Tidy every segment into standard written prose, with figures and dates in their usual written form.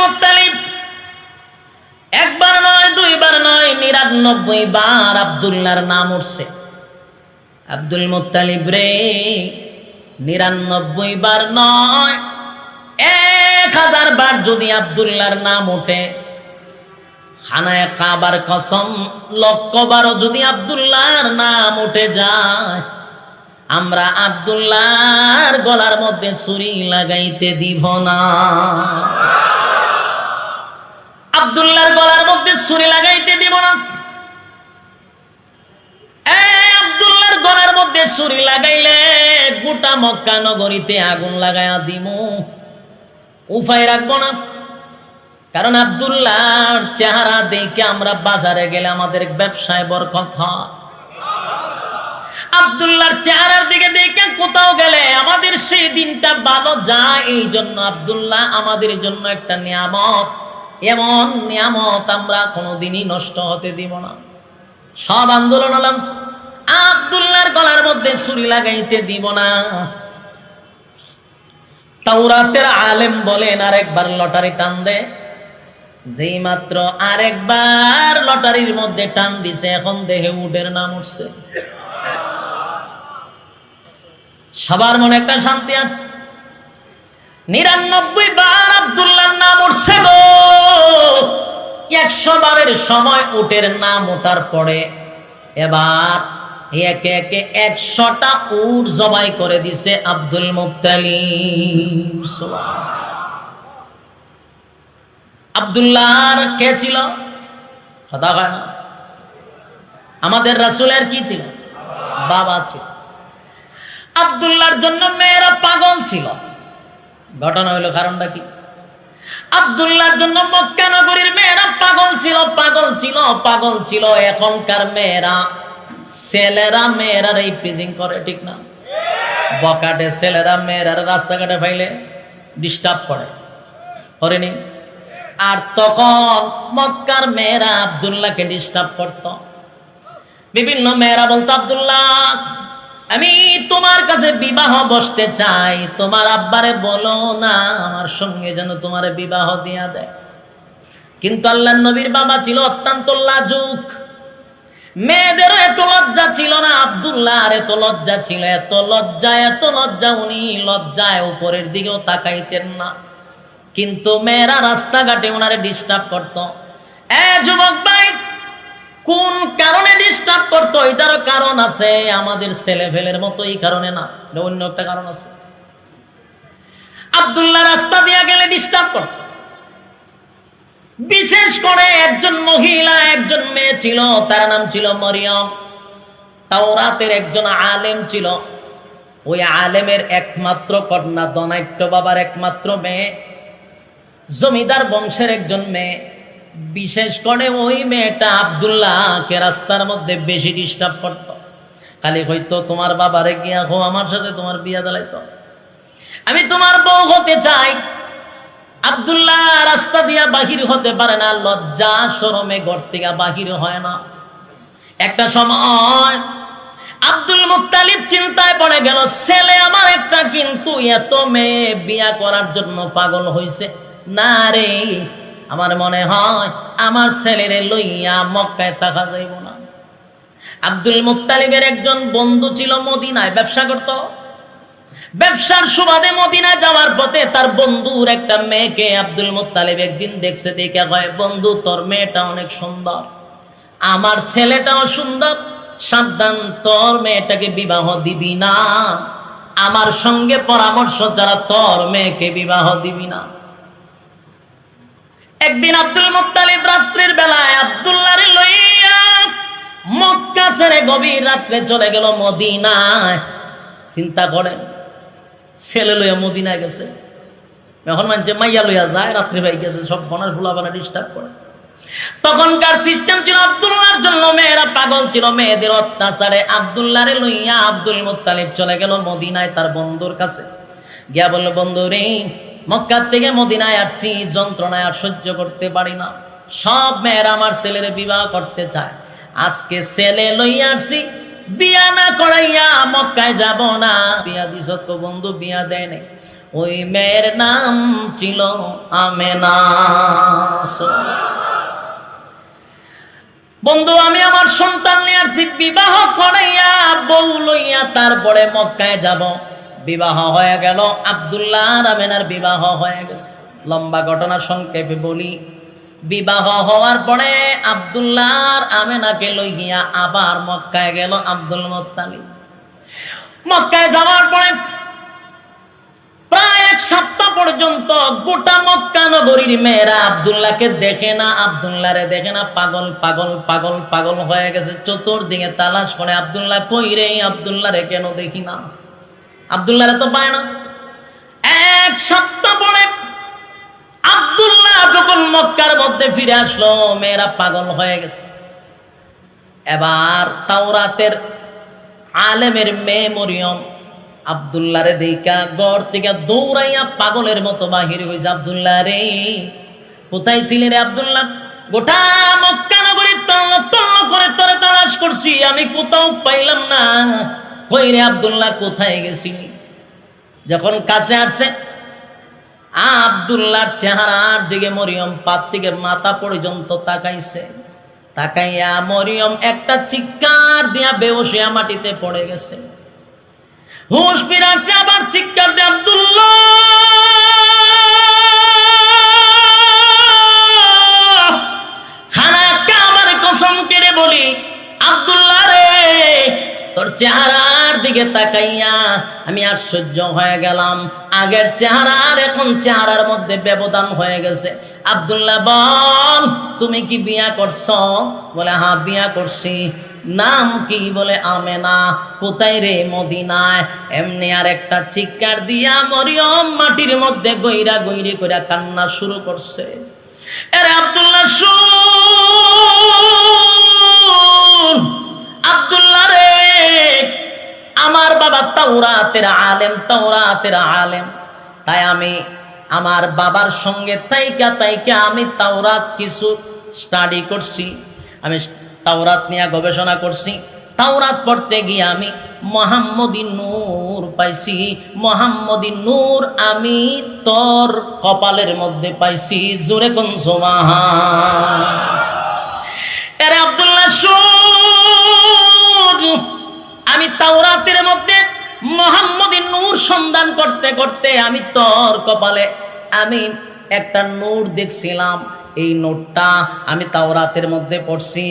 Muttalib একবার নয় দুইবার নয় ৯৯ বার আব্দুল্লাহর নাম উঠছে। আব্দুল মুত্তালিব রে ৯৯ বার নয় ১০০০ বার যদি আব্দুল্লাহর নাম ওঠে, খানায়ে কাবার কসম ১০০০ বারও যদি আব্দুল্লাহর নাম উঠে যায়, আমরা আব্দুল্লাহর গলার মধ্যে ছুরি লাগাইতে দিব না। আব্দুল্লাহর গলার মধ্যে ছুরি লাগাইতে দিব না। আব্দুল্লাহর গলার মধ্যে ছুরি লাগাইলে গোটা মক্কা নগরীতে আগুন লাগায়া দিমু, উপায় রাখবো না। কারণ আব্দুল্লাহর চেহারা দেখে আমরা বাজারে গেলে আমাদের ব্যবসায় বরকত হয়। আব্দুল্লাহর চেহারার দিকে দেখে কোথাও গেলে আমাদের সেই দিনটা ভালো যায়। এই জন্য আব্দুল্লাহ আমাদের জন্য একটা নিয়ামত, এমন নিয়ামত আমরা কোনোদিনই নষ্ট হতে দিব না। সব আন্দোলন হলাম আব্দুল্লাহর গলার মধ্যে ছুরি লাগাইতে দিব না। তাওরাতের আলেম বলেন আরেকবার লটারি টান দে, যেই মাত্র আরেকবার লটারির মধ্যে টান দিছে, এখন দেহে উটের নাম উঠছে। সবার মনে একটা শান্তি আসছে। ৯৯ বার আব্দুল্লাহর নাম উঠছে গো। ১০০ বারের সময় উটের নাম ওঠার পরে এবার একে একে ১০০টা উট জবাই করে দিছে আব্দুল মুত্তালিব। আব্দুল্লাহর কে ছিল? কথা হয় না, আমাদের রাসূলের কি ছিল? বাবা ছিল। আব্দুল্লাহর জন্য মেয়েরা পাগল ছিল। ঘটনা হইল, কারণটা কি? আব্দুল্লাহর জন্য মক্কা নগরীর মেয়েরা পাগল ছিল, পাগল ছিল, পাগল ছিল। এখনকার মেয়েরা, ছেলেরা মেয়েরা এই প্রিজিং করে, ঠিক না? বকাটে ছেলেরা মেয়েরা রাস্তাঘাটে পাইলে ডিস্টার্ব করে, করেনি? আর তখন মক্কার মেয়েরা আব্দুল্লাহকে ডিস্টার্ব করত। বিভিন্ন মেয়েরা বলতো, আব্দুল্লাহ আমি তোমার কাছে বিবাহ বসতে চাই, তোমার আব্বারে বলো না আমার সঙ্গে যেন তোমার বিবাহ দিয়া দেয়। কিন্তু আল্লাহর নবীর বাবা ছিল অত্যন্ত লাজুক, মেয়েদেরও এত লজ্জা ছিল না। আব্দুল্লাহর এত লজ্জা ছিল, এত লজ্জা, এত লজ্জা, উনি লজ্জায় উপরের দিকেও তাকাইতেন না। কিন্তু মেয়েরা রাস্তাঘাটে ওনারে ডিস্টার্ব করত। যুবক ভাই, কোন কারণে ডিস্টার্ব করতো? এটারও কারণ আছে, আমাদের ছেলে ফেলের মতো এই কারণে না, অন্য একটা কারণ আছে। আব্দুল্লাহ রাস্তা দিয়া গেলে ডিস্টার্ব করত। বিশেষ করে একজন মহিলা, একজন মেয়ে ছিল, তার নাম ছিল মরিয়ম। তাওরাতের একজন আলেম ছিল। ওই আলেমের একমাত্র কন্যা, ধনাঢ্য বাবার একমাত্র মেয়ে, জমিদার বংশের একজন মেয়ে। বিশেষ করে ওই মেয়েটা আব্দুল্লাহকে রাস্তার মধ্যে বেশি ডিস্টার্ব করত। খালি হয়তো তোমার বাবারে গিয়া হো আমার সাথে তোমার বিয়া দিলাইতো, আমি তোমার বউ হতে চাই। আব্দুল্লাহ রাস্তা দিয়া বাহির হতে পারে না, লজ্জা শরমে ঘর থেকে বাহির হয় না। একটা সময় আব্দুল মুত্তালিব চিন্তায় পড়ে গেল, ছেলে আমার একটা, কিন্তু এত মেয়ে বিয়া করার জন্য পাগল হইছে না রে। আমার মনে হয় আমার ছেলেরে লইয়া মক্কায় থাকা যাইব না। আব্দুল মুত্তালিবের একজন বন্ধু ছিল, মদিনায় ব্যবসা করত। ব্যবসার সুবাদে মদিনায় যাওয়ার পথে তার বন্ধুর একটা মেয়েকে আব্দুল মুত্তালিব একদিন দেখছে। দেখে কয়, বন্ধু তোর মেয়েটা অনেক সুন্দর, আমার ছেলেটাও সুন্দর, সাবধান তোর মেয়েটাকে বিবাহ দিবি না, আমার সঙ্গে পরামর্শ ছাড়া তোর মেয়েকে বিবাহ দিবি না। একদিন আব্দুল মুত্তালিব রাত্রির বেলায় আব্দুল্লাহরে লইয়া মক্কা ছেড়ে গভীর রাত্রে চলে গেল মদিনায়। চিন্তা করেন, ছেলে লইয়া মদিনায় গেছে। এখন মানছে মাইয়া লইয়া যায়, রাত্রি ভাই গেছে, সব বনার ফুলা বানা ডিস্টার্ব করে। তখনকার সিস্টেম ছিল, আব্দুল্লাহর জন্য মেয়েরা পাগল ছিল, মেয়েদের অত্যাচারে আব্দুল্লাহরে লইয়া আব্দুল মুত্তালিব চলে গেল মদিনায় তার বন্ধুর কাছে। গিয়া বলল, বন্ধু রে, মক্কার থেকে মদিনায় আসছি, যন্ত্রণায় আর সহ্য করতে পারি না, সব মেয়েরা আমার ছেলের বিবাহ করতে চায়, আজকে ছেলে লইয়া আসছি, বিয়া না করাইয়া মক্কায় যাব না। বিয়া দিছত? বন্ধু বিয়া দেয় নাই। ওই মেয়ের নাম ছিল আমেনা। বন্ধু, আমি আমার সন্তান নিয়ে আসছি, বিবাহ করাইয়া বউ লইয়া তারপরে মক্কায় যাব। বিবাহ হয়ে গেল, আব্দুল্লাহ আর আমেনার বিবাহ হয়ে গেছে। লম্বা ঘটনা সংক্ষেপে বলি, বিবাহ হওয়ার পরে আব্দুল্লাহ আর আমেনাকে লই গিয়া আবার মক্কায় গেল আব্দুল মুত্তালিব। মক্কায় যাওয়ার পরে প্রায় 1 সপ্তাহ পর্যন্ত গোটা মক্কা নগরীর মেয়েরা আব্দুল্লাহকে দেখে না, আব্দুল্লাহরে দেখে না, পাগল পাগল পাগল পাগল হয়ে গেছে। চতুর্দিকে তালাশ করে, আব্দুল্লাহ কই রে, আব্দুল্লাহরে কেন দেখি না, আব্দুল্লাহরে তো পায় না। 1 সপ্তাহ পরে আব্দুল্লাহ যখন মক্কার মধ্যে ফিরে আসলো, মেয়েরা পাগল হয়ে গেছে। এবার তাওরাতের আলেমের মেয়ে মরিয়ম আব্দুল্লাহরে দেখা গড় থেকে দৌড়াইয়া পাগলের মতো বাহির হয়েছে। আব্দুল্লাহ রে, কোথায় ছিলি রে আব্দুল্লাহ? গোটা মক্কা নগরী তন্ন তন্ন করে তোরে তালাশ করছি, আমি কোথাও পাইলাম না। কই রে আব্দুল্লাহ, কোথায় গেছিলি? যখন কাছে আসছে, আব্দুল্লাহর চেহারার দিকে মরিয়ম পাত থেকে মাথা পর্যন্ত তাকাইছে। তাকাইয়া মরিয়ম একটা চিৎকার দিয়া বেহুশ হইয়া মাটিতে পড়ে গেছে। হুঁশ ফিরে আসছে, আবার চিৎকার দিয়ে আব্দুল্লাহ, খানা কাবার কসম কেড়ে বলি, আব্দুল্লাহ রে, তোর চেহারার দিকে তাকাইয়া আমি আশ্চর্য হয়ে গেলাম। আগের চেহারা আর এখন চেহারার মধ্যে ব্যবধান হয়ে গেছে। আব্দুল্লাহ বল, তুমি কি বিয়া করছো? বলে হ্যাঁ বিয়া করছি। নাম কি? বলে আমেনা। কোথায় রে? মদিনায়। এমনি আর একটা চিৎকার দিয়া মরিয়ম মাটির মধ্যে গইরা গইরি করে কান্না শুরু করছে। আরে আব্দুল্লাহ শুন, আব্দুল্লাহ রে, আমার বাবা তাওরাতের আলেম, তাওরাতের আলেম। তাই আমি আমার বাবার সঙ্গে তাইকা আমি তাওরাত কিছু স্টাডি করছি, আমি তাওরাত নিয়ে গবেষণা করছি। তাওরাত পড়তে গিয়ে আমি মুহাম্মদী নূর পাইছি। মুহাম্মদী নূর আমি তোর কপালের মধ্যে পাইছি। জোরে কোন সুবহান। আরে আব্দুল্লাহ শুন, আমি তাওরাতের মধ্যে মুহাম্মদী নূর সন্ধান করতে করতে আমি তোর কপালে আমি একটা নূর দেখছিলাম। এই নূরটা আমি তাওরাতের মধ্যে পড়ছি।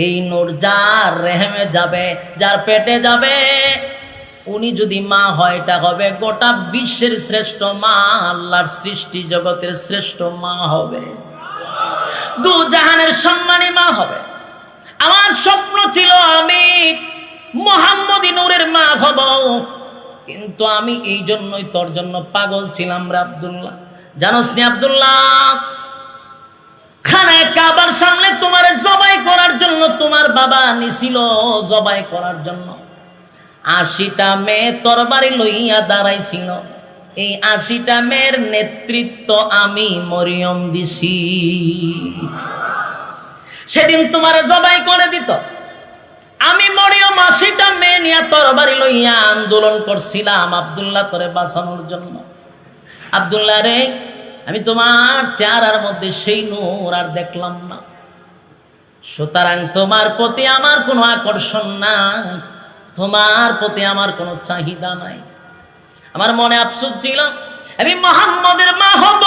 এই নূর যার রেহেমে যাবে, যার পেটে যাবে, উনি যদি মা হয়, এটা হবে গোটা বিশ্বের শ্রেষ্ঠ মা, আল্লাহর সৃষ্টি জগতের শ্রেষ্ঠ মা হবে, দু জাহানের সম্মানী মা হবে। আমার স্বপ্ন ছিল আমি মুহাম্মদী নূরের মা হব, কিন্তু আমি এই জন্যই তোর জন্য পাগল ছিলাম রে আব্দুল্লাহ। জানোস নি আব্দুল্লাহ, খানায় কাবার সামনে তোমার জবাই করার জন্য তোমার বাবা নিছিল, জবাই করার জন্য 80টা মেয়ে তরবারি লইয়া দাঁড়াইছিল। এই 80টা মেয়ের নেতৃত্ব আমি মরিয়ম দিছি। সেদিন তোমার জবাই করে দিত, আমি মরিয়ম 80টা মেয়ে নিয়ে তরবারি লইয়া আন্দোলন করছিলাম আব্দুল্লাহ তোরে বাঁচানোর জন্য। আব্দুল্লাহ রে, আমি তোমার চেহারার মধ্যে সেই নূর আর দেখলাম না, সুতরাং তোমার প্রতি আমার কোনো আকর্ষণ নাই, তোমার প্রতি আমার কোনো চাহিদা নাই। আমার মনে আফসোস ছিল, আমি মুহাম্মদের মা হব,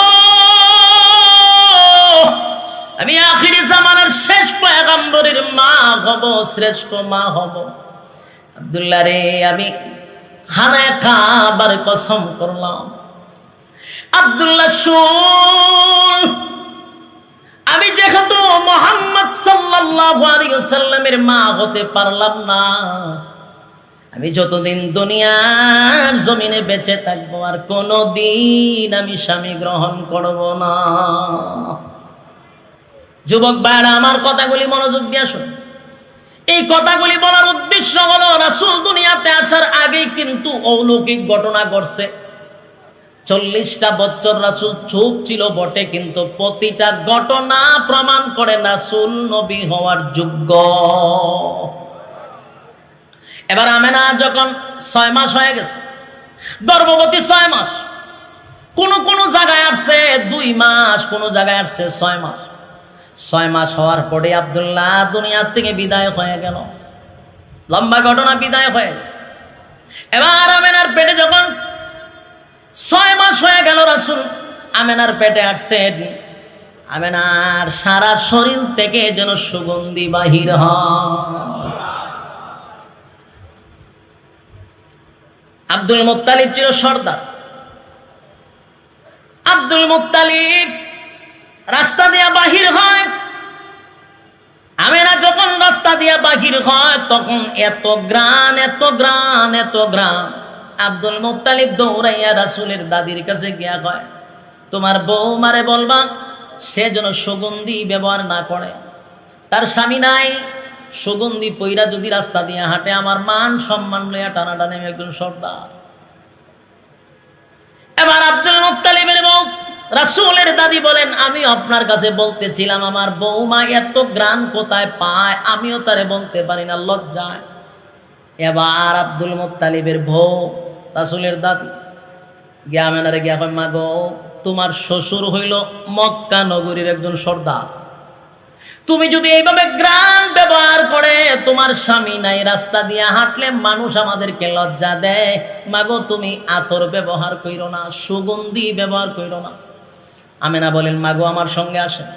আমি আখিরি জামানার শেষ পয়গম্বরের মা হব, শ্রেষ্ঠ মা হব। আব্দুল্লাহ রে, আমি খানায় কাবার কসম করলাম। আব্দুল্লাহ শুন, আমি যেহেতু মুহাম্মদ সাল্লাল্লাহু আলাইহি ওয়াসাল্লামের মা হতে পারলাম না, আমি যতদিন দুনিয়ার জমিনে বেঁচে থাকবো আর কোনোদিন আমি স্বামী গ্রহণ করব না। যুবক ভাইরা, আমার কথাগুলি মনোযোগ দিয়ে শুন। এই কথাগুলি বলার উদ্দেশ্য হলো, রাসূল দুনিয়াতে আসার আগেই কিন্তু অলৌকিক ঘটনা ঘটছে। 40টা বছর রাসূল চুপ ছিল বটে, কিন্তু প্রতিটা ঘটনা প্রমাণ করে রাসূল নবী হওয়ার যোগ্য। এবার আমেনা যখন 6 মাস হয়ে গেছে, গর্ভবতী 6 মাস, কোন কোন জায়গায় আসছে 2 মাস, কোন জায়গায় আসছে 6 মাস। 6 মাস হওয়ার পরে আব্দুল্লাহ দুনিয়া থেকে বিদায় হয়ে গেল। লম্বা ঘটনা, বিদায় হয়ে গেছে। এবার আমেনার পেটে যখন 6 মাস হয়ে গেল, রাসূল আমেনার পেটে আসছেন। আমেনার সারা শরীর থেকে যেন সুগন্ধি বাহির হয়। আব্দুল মুত্তালিব ছিল সর্দার। আব্দুল মুত্তালিব রাস্তা দিয়া বাহির হয়। আমেনা যখন রাস্তা দিয়া বাহির হয় তখন এত গ্রান, এত গ্রান, এত গ্রান। আব্দুল মুত্তালিব দৌড়াইয়া রাসূলের দাদির কাছে গিয়া কয়, তোমার বৌমারে বলবা সে যেন সুগন্ধি ব্যবহার না করে। তার স্বামী নাই, সুগন্ধি পইরা যদি রাস্তা দিয়ে হাঁটে আমার মান সম্মান লইয়া টানাটানি একজন সর্দার। এবার আব্দুল মুত্তালিবের বউ রাসূলের দাদি বলেন, আমি আপনার কাছে বলতেছিলাম আমার বৌমা এত গ্রান কোথায় পায়, আমিও তারে বলতে পারি না, লজ্জায়। এবার আব্দুল মুত্তালিবের বউ রাসূলের দাদি গিয়া আমেনারে গিয়া কয়, মা গো, তোমার শ্বশুর হইল মক্কা নগরীর একজন সর্দার। তুমি যদি এইভাবে গ্রান ব্যবহার করে, তোমার স্বামী নাই, রাস্তা দিয়ে হাঁটলে মানুষ আমাদেরকে লজ্জা দেয়। মাগো, তুমি আতর ব্যবহার কইরো না, সুগন্ধি ব্যবহার কইরো না। আমেনা বলেন, মাগো আমার সঙ্গে আসেন।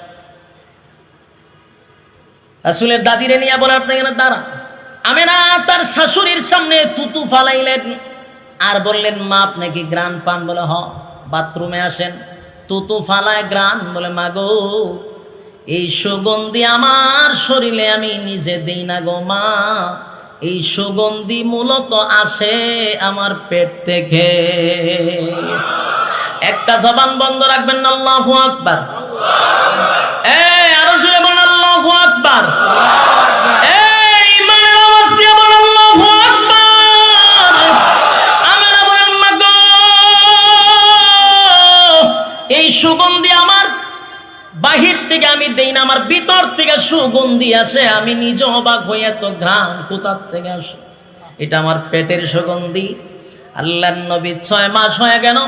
রাসূলের দাদিরে নিয়ে বলে, আপনি এখানে দাঁড়ান। আমেনা তার শাশুড়ির সামনে তুতু ফালাইলেন আর বললেন, মা আপনি কি গ্রান পান? বলে হ। বাথরুমে আসেন। তুতু ফালায় গ্রান। বলে, মাগো এই সুগন্ধি আমার শরীরে আমি নিজে দেই না গো মা, এই সুগন্ধি মূলত আসে আমার পেট থেকে। একটা জবান বন্ধ রাখবেন না, আল্লাহু আকবার। আরো জোরে বলেন আল্লাহু আকবার। ইমানের আওয়াজ দিয়ে বলেন আল্লাহু আকবার। আমরা বলেন, মাগো এই সুগন্ধি আমার বাহির থেকে আমি দেই না, আমার ভিতর থেকে সুগন্ধি আসে। আমি নিজে অবাক হইয়া, তো ঘ্রাণ কোথার থেকে আসে? এটা আমার পেটের সুগন্ধি। আল্লাহর নবী 6 মাস হয়ে গেল।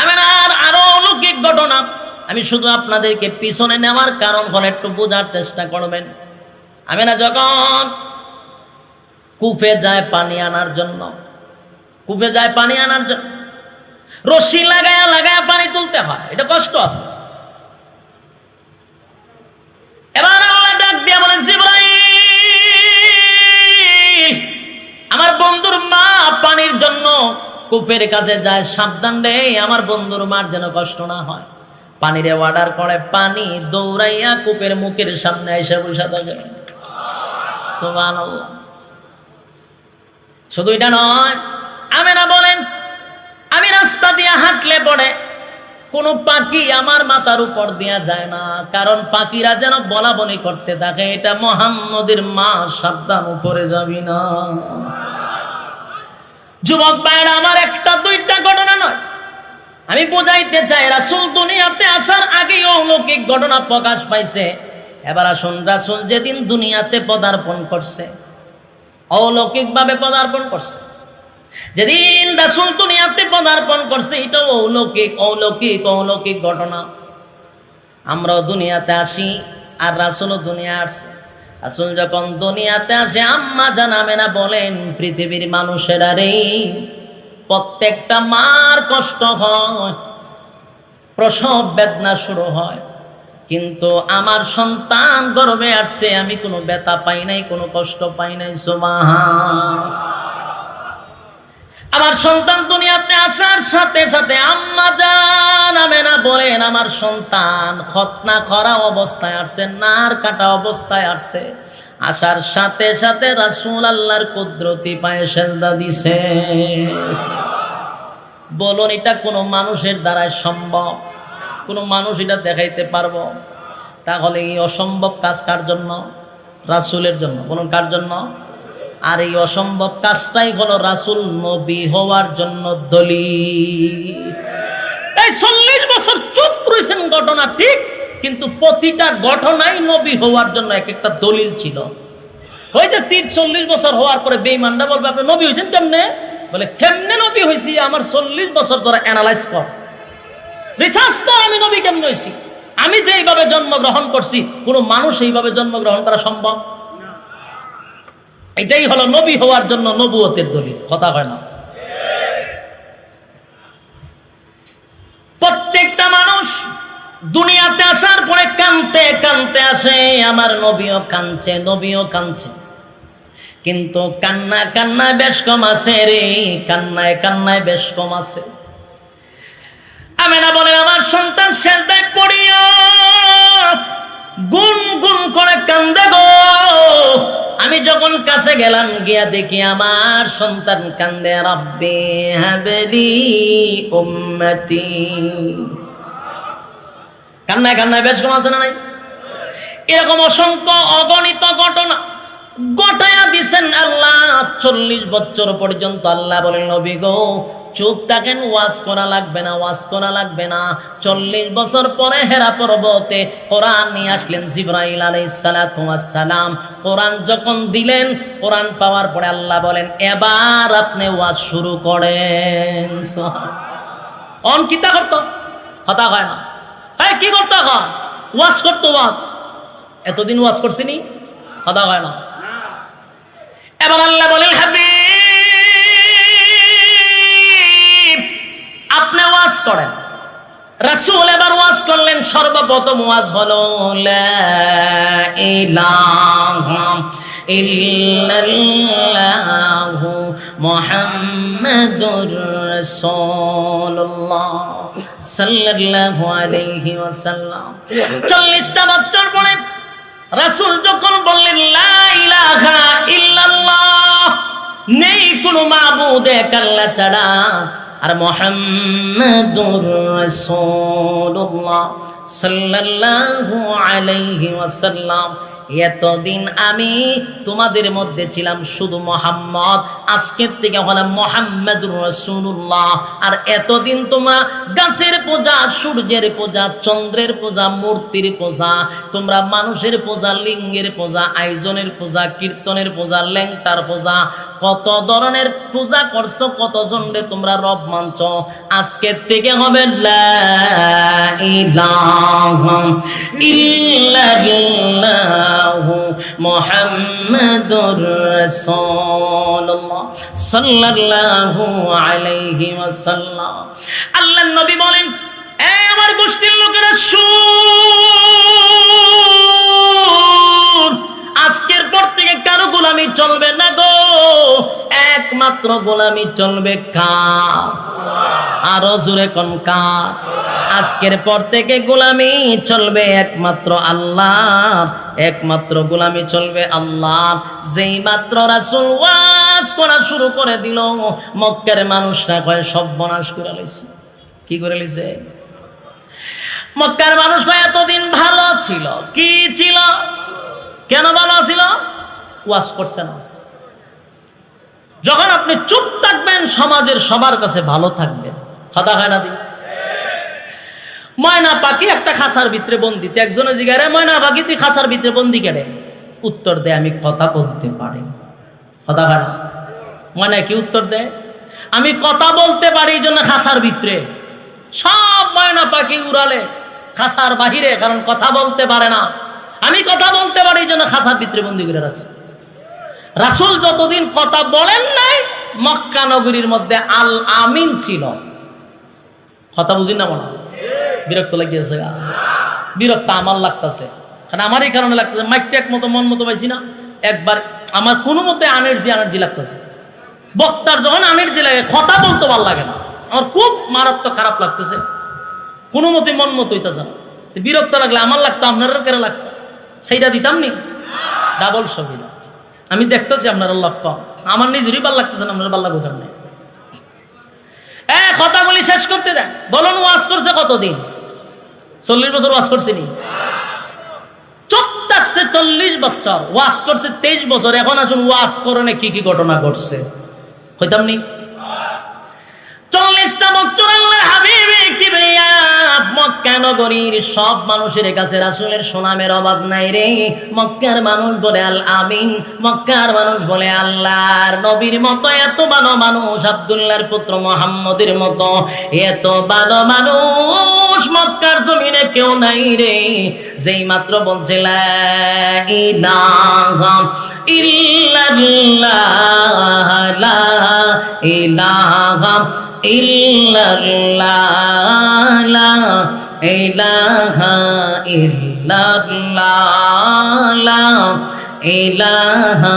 আমেনার আরো অলৌকিক ঘটনা আমি শুধু আপনাদেরকে পিছনে নেওয়ার কারণ হল একটু বোঝার চেষ্টা করবেন। আমেনা যখন কূপে যায় পানি আনার জন্য, কূপে যায় পানি আনার জন্য রশি লাগায়া লাগায়া পানি তুলতে হয়, এটা কষ্ট আছে। এবার আল্লাহ ডাক দিয়া বলেন, জিবরাইল আমার বন্ধুর মা পানির জন্য কূপের কাছে যায়, সাবধান রে আমার বন্ধুর মার যেন কষ্ট না হয়। পানিরে অর্ডার করে, পানি দৌড়াইয়া কূপের মুখের সামনে এসে বসে থাকে। সুবহানাল্লাহ। শুধু এটা নয়, আমেনা বলেন আমি রাস্তা দিয়ে হাঁটলে পড়ে কোনো পাখি আমার মাথার উপর দিয়া যায় না, কারণ পাখিরা যেন বলা বলি করতে থাকে, এটা মুহাম্মদের মা, সাবধান উপরে যাবি না। যুবক ভাইরা আমার, একটা দুইটা ঘটনা নয়, আমি বোঝাইতে চাই রাসূল দুনিয়াতে আসার আগেই অলৌকিক ঘটনা প্রকাশ পাইছে। এবার আসুন, রাসূল যেদিন দুনিয়াতে পদার্পণ করছে, অলৌকিক ভাবে পদার্পণ করছে। যেদিন রাসূল দুনিয়াতে পদার্পণ করছে, এটা অলৌকিক অলৌকিক অলৌকিক ঘটনা। আমরাও দুনিয়াতে আসি আর রাসূলও দুনিয়া আসছে। রাসূল যখন দুনিয়াতে আসে, আম্মা জান আমেনা বলেন, পৃথিবীর মানুষেরা রে, প্রত্যেকটা মার কষ্ট হয়, প্রসব বেদনা শুরু হয়, কিন্তু আমার সন্তান গর্ভে আসছে, আমি কোনো ব্যথা পাই নাই, কোনো কষ্ট পাই নাই। সুবহান। আমার সন্তান দুনিয়াতে আসার সাথে সাথে আম্মা জান আমেনা বলেন, আমার সন্তান খতনা করা অবস্থায় আসছে, নার কাটা অবস্থায় আসছে। আসার সাথে সাথে রাসূল আল্লাহর কুদরতি পায়ে সেজদা দিছে। বলুন, এটা কোনো মানুষের দ্বারাই সম্ভব? কোনো মানুষ এটা দেখাইতে পারবো? তাহলে এই অসম্ভব কাজ কার জন্য? রাসূলের জন্য। বলুন, কার জন্য? আর এই অসম্ভব কাজটাই হলো রাসূল নবী হওয়ার জন্য দলিল। এই 40 বছর চুপ রয়েছেন, ঘটনা ঠিক, কিন্তু প্রতিটা ঘটনাই নবী হওয়ার জন্য এক একটা দলিল ছিল। ওই যে 40 বছর হওয়ার পরে বেঈমানরা বলবে, আপনি নবী হয়েছেন কেমনে? বলে, কেমনে নবী হয়েছি? আমার 40 বছর ধরে অ্যানালাইজ কর। রিসার্চ কর আমি নবী কেমন হয়েছি। আমি যেইভাবে জন্মগ্রহণ করছি কোন মানুষ এইভাবে জন্মগ্রহণ করা সম্ভব? এটাই হলো নবী হওয়ার জন্য নবুয়তের দলিল, কথা হয় না? প্রত্যেকটা মানুষ দুনিয়াতে আসার পরে কানতে কানতে আসে, আমার নবীও কানছে, নবীও কানছে, কিন্তু কান্না কান্নায় বেশ কম আছে রে, কান্নায় কান্নায় বেশ কম আছে। আমেনা বলেন আমার সন্তান সেজদায় পড়িয়া গুন গুন করে কান্দে গো। আমি যখন কাছে গেলাম, গিয়া দেখি আমার সন্তান কান্দে, রাব্বি হাবলি উম্মতি। কান্নায় কান্নায় বেশ কম আছে না নাই? এরকম অসংখ্য অগণিত ঘটনা ঘটায়া দিছেন আল্লাহ। 40 বছর পর্যন্ত আল্লাহ বলেন নবী গো চুপ থাকেন, ওয়াজ করা লাগবে না, ওয়াজ করা লাগবে না। 40 বছর পরে হেরা পর্বতে কোরআন নিয়ে আসলেন জিবরাইল আলাইহিস সালাতু ওয়াস সালাম। কোরআন যখন দিলেন, কোরআন পাওয়ার পরে আল্লাহ বলেন এবার আপনি ওয়াজ শুরু করেন। অন কিতা করতো, কথা হয় না? হ্যাঁ কি করতো? ওয়াজ করতো, ওয়াজ। এতদিন ওয়াজ করছিনি, কথা হয় না? এবার আল্লাহ বলেন হাবিব আপনি ওয়াজ করেন। রাসূল এবার ওয়াজ করলেন। সর্বপ্রথম ওয়াজ হলো লা ইলাহা ইল্লাল্লাহু মুহাম্মাদুর রাসূলুল্লাহ সাল্লাল্লাহু আলাইহি ওয়াসাল্লাম। 40টা বছর পরে রাসূল যখন বললেন লা ইলাহা ইল্লাল্লাহ, নেই কোনো মাবুদ এক আল্লাহ ছাড়া, আর মুহাম্মাদুর রাসূলুল্লাহ সাল্লাল্লাহু আলাইহি ওয়াসাল্লাম, এতদিন আমি তোমাদের মধ্যে ছিলাম শুধু মুহাম্মদ, আজকের থেকে হলাম মুহাম্মাদুর রাসূলুল্লাহ। আর এতদিন তোমরা গাছের পূজা, সূর্যের পূজা, চন্দ্রের পূজা, মূর্তির পূজা, তোমরা মানুষের পূজা, লিঙ্গের পূজা, আয়োজনের পূজা, কীর্তনের পূজা, ল্যাংটার পূজা, কত ধরনের পূজা করছো, কতজনরে তোমরা রব মানছ। আজকের থেকে হবে লা ইলাহা ইল্লাল্লাহু মুহাম্মাদুর রাসূলুল্লাহ সাল্লাল্লাহু আলাইহি ওয়াসাল্লাম। আল্লাহর নবী বলেন এ আমার গোষ্ঠীর লোকেরা শুন, আজকের পর থেকে কারো গোলামি চলবে না গো, একমাত্র গোলামি চলবে কার? আরো জোরে কোন কার? আজকের পর থেকে গোলামি চলবে একমাত্র আল্লাহর, একমাত্র গোলামি চলবে আল্লাহর। যেই মাত্র রাসূল ওয়াজ করা শুরু করে দিল, মক্কার মানুষরা কয় সর্বনাশ করে লইছে। কি করে লইছে? মক্কার মানুষ কয় এতদিন ভালো ছিল। কি ছিল? কেন ভালো ছিল? ওয়াজ করছে না। যখন আপনি চুপ থাকবেন সমাজের সবার কাছে ভালো থাকবেন, কথা হয় না? দি ময়না পাখি একটা খাঁচার ভিতরে বন্দি, একজনে জিজ্ঞাসা ময়না পাখি তুই খাঁচার ভিতরে বন্দি কেড়ে? উত্তর দেয় আমি কথা বলতে পারি, কথা হয় না? ময়না কি উত্তর দেয়? আমি কথা বলতে পারি এই জন্য খাঁচার ভিতরে। সব ময়না পাখি উড়ালে খাঁচার বাহিরে, কারণ কথা বলতে পারে না। আমি কথা বলতে পারি এই জন্য খাঁচার ভিতরে বন্দি করে রাখছে। রাসূল যতদিন কথা বলেন নাই, মক্কা নগরীর মধ্যে আল আমিন ছিল। কথা বুঝি না মনে? বিরক্ত লাগিয়েছে? বিরক্ত আমার লাগতেছে, কারণ আমার এই কারণে লাগতেছে মাইকটা এক মতো মন মতো পাইছি না। একবার আমার কোনো মতে এনার্জি লাগতেছে। বক্তার যখন এনার্জি লাগে, কথা বলতে ভালো লাগে না, আমার খুব মারাত্মক খারাপ লাগতেছে, কোনো মতে মন মতো হইতেছে না। বিরক্ত লাগলে আমার লাগতো, আপনারও কেন লাগতো? সেইটা দিতাম নি, ডাবল সুবিধা। আমি দেখতেছি আপনার আল্লাহ কম, আমার নিজেরই ভাল লাগতেছে না, আপনার ভাল লাগবে কেমন? কথা বলি শেষ করতে দেন। বলুন ওয়াজ করছে কতদিন? 40 বছর ওয়াজ করছিনি? চুপ থাকছে 40 বছর, ওয়াজ করছে 23 বছর। এখন আসুন ওয়াজ করণে কি কি ঘটনা ঘটছে কইতাম নি? 40টা বছর আল্লাহর হাবিব কিবরিয়া মক্কা নগরীর সব মানুষের কাছে রাসূলের সুনামের অভাব নাই রে। মক্কার মানুষ বলে আল আমিন, মক্কার মানুষ বলে আল্লাহর নবীর মতো এত ভালো মানুষ, আব্দুল্লাহর পুত্র মুহাম্মদের মতো এত ভালো মানুষ মানুষ মক্কার জমিনে কেউ নাই রে, যেই মাত্র বলছে লা ইলাহা ইল্লাল্লাহ, লা ইলাহা ইল্লাল্লাহ, লা ইলাহা ইল্লাল্লাহ, লা ইলাহা,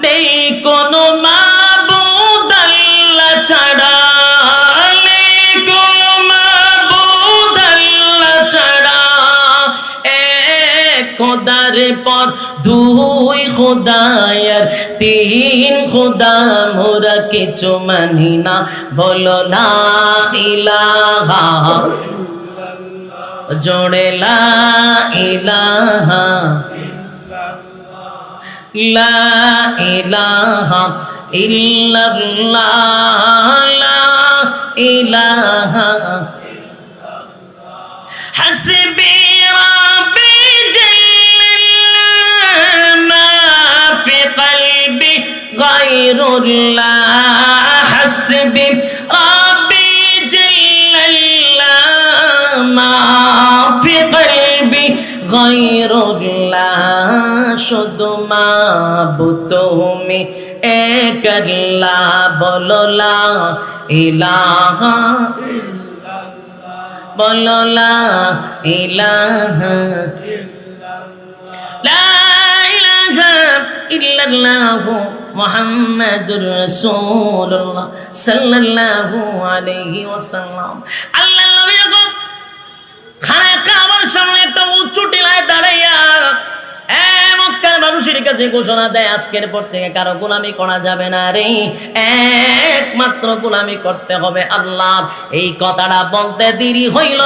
নেই কোনো মাবুদ আল্লাহ ছাড়া, নেই কোনো মাবুদ আল্লাহ ছাড়া, এক খোদার পর দুই খোদায়ার তিন খোদা মোরা কিছু মানি না, বলো লা ইলাহা, জোড়ে লা ইলাহা, লা ইলাহা ইল্লাল্লাহ, লা ইলাহা, হাসবি রাব্বি জাল্লাল্লাহ, মা ফি কলবি গায়রুল্লাহ, হাসবি রাব্বি জাল্লাল্লাহ, মা ফি কলবি গায়রুল্লাহ, শুধু মাবুদ তুমি এক আল্লাহ, বলো লা ইলাহা, বলো লা ইলাহা, লা ইলাহা ইল্লাল্লাহু মুহাম্মাদুর রাসূলুল্লাহ সাল্লাল্লাহু আলাইহি ওয়াসাল্লাম। আল্লাহর নবী যখন খানায় কাবার সামনে একটা উঁচু টিলায় দাঁড়াইয়া মক্কার মানুষের কাছে ঘোষণা দেয়, আজকের পর থেকে কারো গোলামি করা যাবে না রে, একমাত্র গোলামি করতে হবে আল্লাহ। এই কথাটা বলতে দেরি হইল,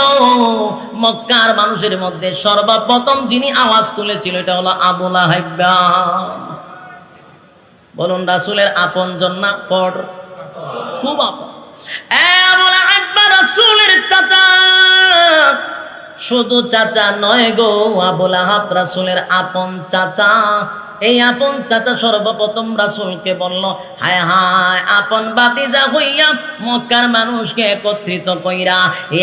মক্কার মানুষের মধ্যে সর্বপ্রথম যিনি আওয়াজ তুলেছিল এটা হলো আবু লাহাব। বলুন রাসূলের আপনজন না পর? খুব আপন। আবু লাহাব রাসূলের চাচা, শুধু চাচা নয় গো, আবু লাহাব রাসূলের আপন চাচা। এই আপন চাচা সর্বপ্রথম রাসূলকে বলল, হায় হায়, আপন ভাতিজা হইয়া মক্কার মানুষকে একত্রিত কইরা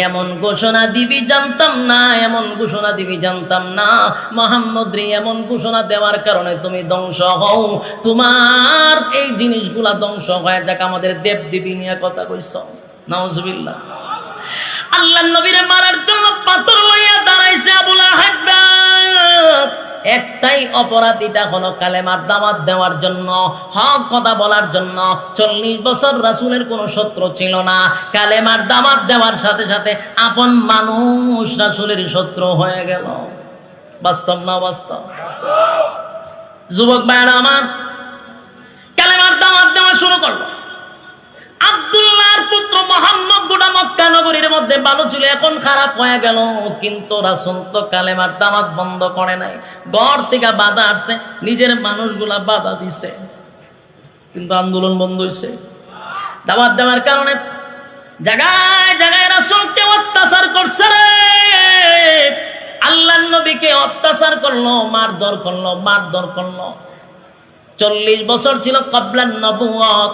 এমন ঘোষণা দিবি জানতাম না, এমন ঘোষণা দিবি জানতাম না। মুহাম্মদ রে এমন ঘোষণা দেওয়ার কারণে তুমি ধ্বংস হও, তোমার এই জিনিসগুলা ধ্বংস হয়ে যাক। আমাদের দেব দেবী নিয়ে কথা কইছ, নাউজুবিল্লাহ। আল্লাহর নবীরে মারার জন্য পাথর লইয়া দাঁড়াইছে আবু লাহাব। একটাই অপরাধ, এটা হলো কালেমার দাওয়াত দেওয়ার জন্য, হক কথা বলার জন্য। 40 বছর রাসূলের কোনো শত্রু ছিল না, কালেমার দাওয়াত দেওয়ার সাথে সাথে আপন মানুষ রাসূলের শত্রু হয়ে গেল। বাস্তব না বাস্তব? যুবক ভাইরা আমার, কালেমার দাওয়াত দেওয়া শুরু করলো। আব্দুল্লাহর পুত্র মুহাম্মদ গোটা মক্কা নগরীর মধ্যে ভালো ছিল, এখন খারাপ হয়ে গেল। কিন্তু রাসূল তো কালেমার দাওয়াত বন্ধ করে নাই। ঘর থেকে বাধা আসছে, নিজের মানুষগুলা বাধা দিছে, কিন্তু আন্দোলন বন্ধ হয়েছে। দাওয়াত দেওয়ার কারণে জায়গায় জায়গায় রাসূলকে অত্যাচার করছে রে। আল্লাহর নবীকে অত্যাচার করলো, মারধর করলো, মারধর করলো। 40 বছর ছিল ক্বাবলান নবুওয়াত,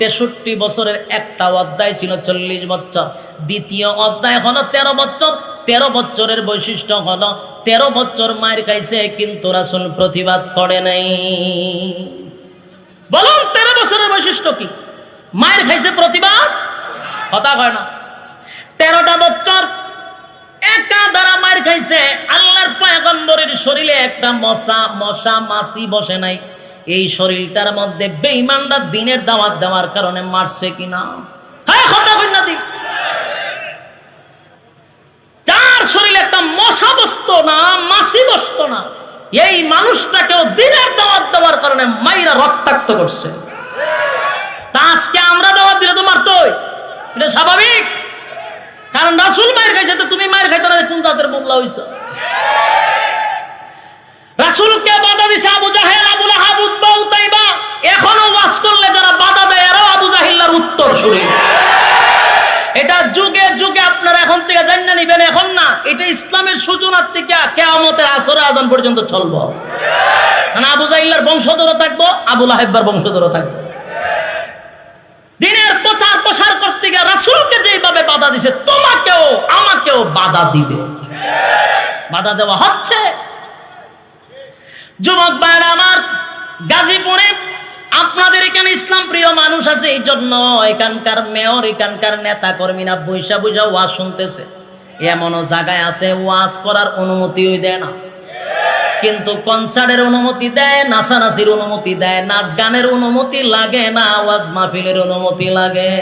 63 বছরের একটা অধ্যায় ছিল 40 বছর। দ্বিতীয় অধ্যায় হলো 13 বছর। 13 বছরের বৈশিষ্ট্য হলো 13 বছর মার খাইছে, কিন্তু রাসূল প্রতিবাদ করে নাই। বলুন 13 বছরের বৈশিষ্ট্য কি? মার খাইছে, প্রতিবাদ কথা কয় না। 13টা বছর একা দ্বারা মার খাইছে। আল্লাহর পয়গম্বরের শরীরে একটা মশা মাছি বসে নাই। এই শরীরটার মধ্যে বেঈমানরা দ্বীনের দাওয়াত দেওয়ার কারণে মারছে কিনা? হ্যাঁ, কথা কই না দি। যার শরীরে একটা মশা বসতো না, মাছি বসতো না, এই মানুষটাকেও দ্বীনের দাওয়াত দেওয়ার কারণে মাইরা রক্তাক্ত করছে। তা আজকে আমরা দাওয়াত দিলে তো মারতোই, এটা স্বাভাবিক। কারণ রাসূল মায়ের খাইছে, তো তুমি মায়ের খাইতে না, কোন জাতের বললা হইছ? রাসূলকে বাধা দিছে আবু জাহেল, আবু লাহাব, উতবা, উতাইবা। এখনো ওয়াজ করলে যারা বাধা দেয় এরাও আবু জাহিল্লার উত্তর শুনি। এটা যুগে যুগে আপনারা এখন থেকে জানা নিবেন, এখন না। এটা ইসলামের সূচনার থেকে কিয়ামতের আসরে আজান পর্যন্ত চলবো। কারণ আবু জাহিল্লার বংশধরও থাকবো, আবু লাহাবের বংশধরও থাকবো। দিনের প্রচার প্রসার করতে গিয়ে রাসূলকে যেভাবে বাধা দিছে তোমাকেও আমাকেও বাধা দিবে, বাধা দেওয়া হচ্ছে। যুবক ভাইরা আমার, গাজীপুরে আপনাদের এখানে ইসলাম প্রিয় মানুষ আছে, এই জন্য এখানকার মেয়র, এখানকার নেতা কর্মীরা বৈশা বৈশা ওয়াজ শুনতেছে। এমনও জায়গায় আছে ওয়াজ করার অনুমতিও দেয় না, কিন্তু কনসার্টের অনুমতি দেয়, নাচানাচির অনুমতি দেয়, নাচ গানের অনুমতি লাগে না, ওয়াজ মাহফিলের অনুমতি লাগে।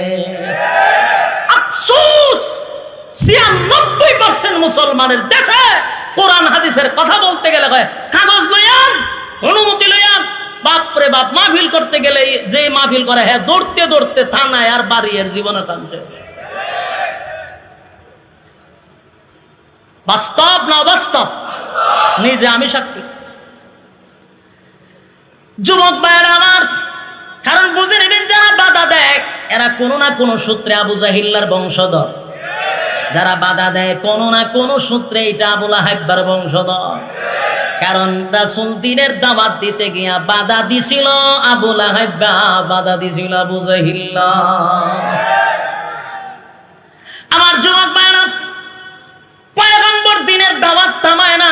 আফসোস 96% মুসলমানের দেশে কোরআন হাদিসের কথা বলতে গেলে হয় কাগজ লইয়ান, অনুমতি লইয়ান। বাপরে বাপ, মাহফিল করতে গেলে যে মাহফিল করে হ্যাঁ দৌড়তে দৌড়তে থানায় আর বাড়ি, এর জীবনের টানছে। বাস্তব না অবাস্তব? নিজে আমি সাক্ষী। যুবক ভাইয়েরা আমার, কারণ বুঝে নেবেন যারা বাধা দেয় এরা কোনো না কোনো সূত্রে আবু জাহিল্লার বংশধর, যারা বাধা দেয় কোনো না কোনো সূত্রে এটা আবু লাহাবের বংশধর। কারণ রাসূল দ্বীনের দাওয়াত দিতে গিয়া বাধা দিছিল আবু লাহাব, বাধা দিছিল আবু জাহিল্লা। আমার যুবক ভাইরা, পয়গম্বর দ্বীনের দাওয়াত থামায় না।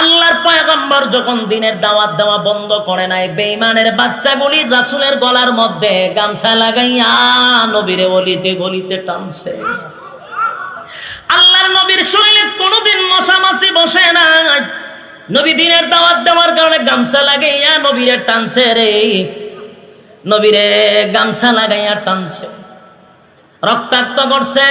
আল্লাহর পয়গম্বর যখন দ্বীনের দাওয়াত দেওয়া বন্ধ করে নাই, বেঈমানের বাচ্চাগুলি রাসূলের গলার মধ্যে গামছা লাগাইয়া নবীরে গলিতে গলিতে টানছে। আল্লাহর নবীর শরীরে কোনোদিন মশামাছি বসে না, নবী দ্বীনের দাওয়াত দেওয়ার কারণে গামছা লাগাইয়া নবীরে টানছে রে, নবীরে গামছা লাগাইয়া টানছে, রক্তাক্ত করছে।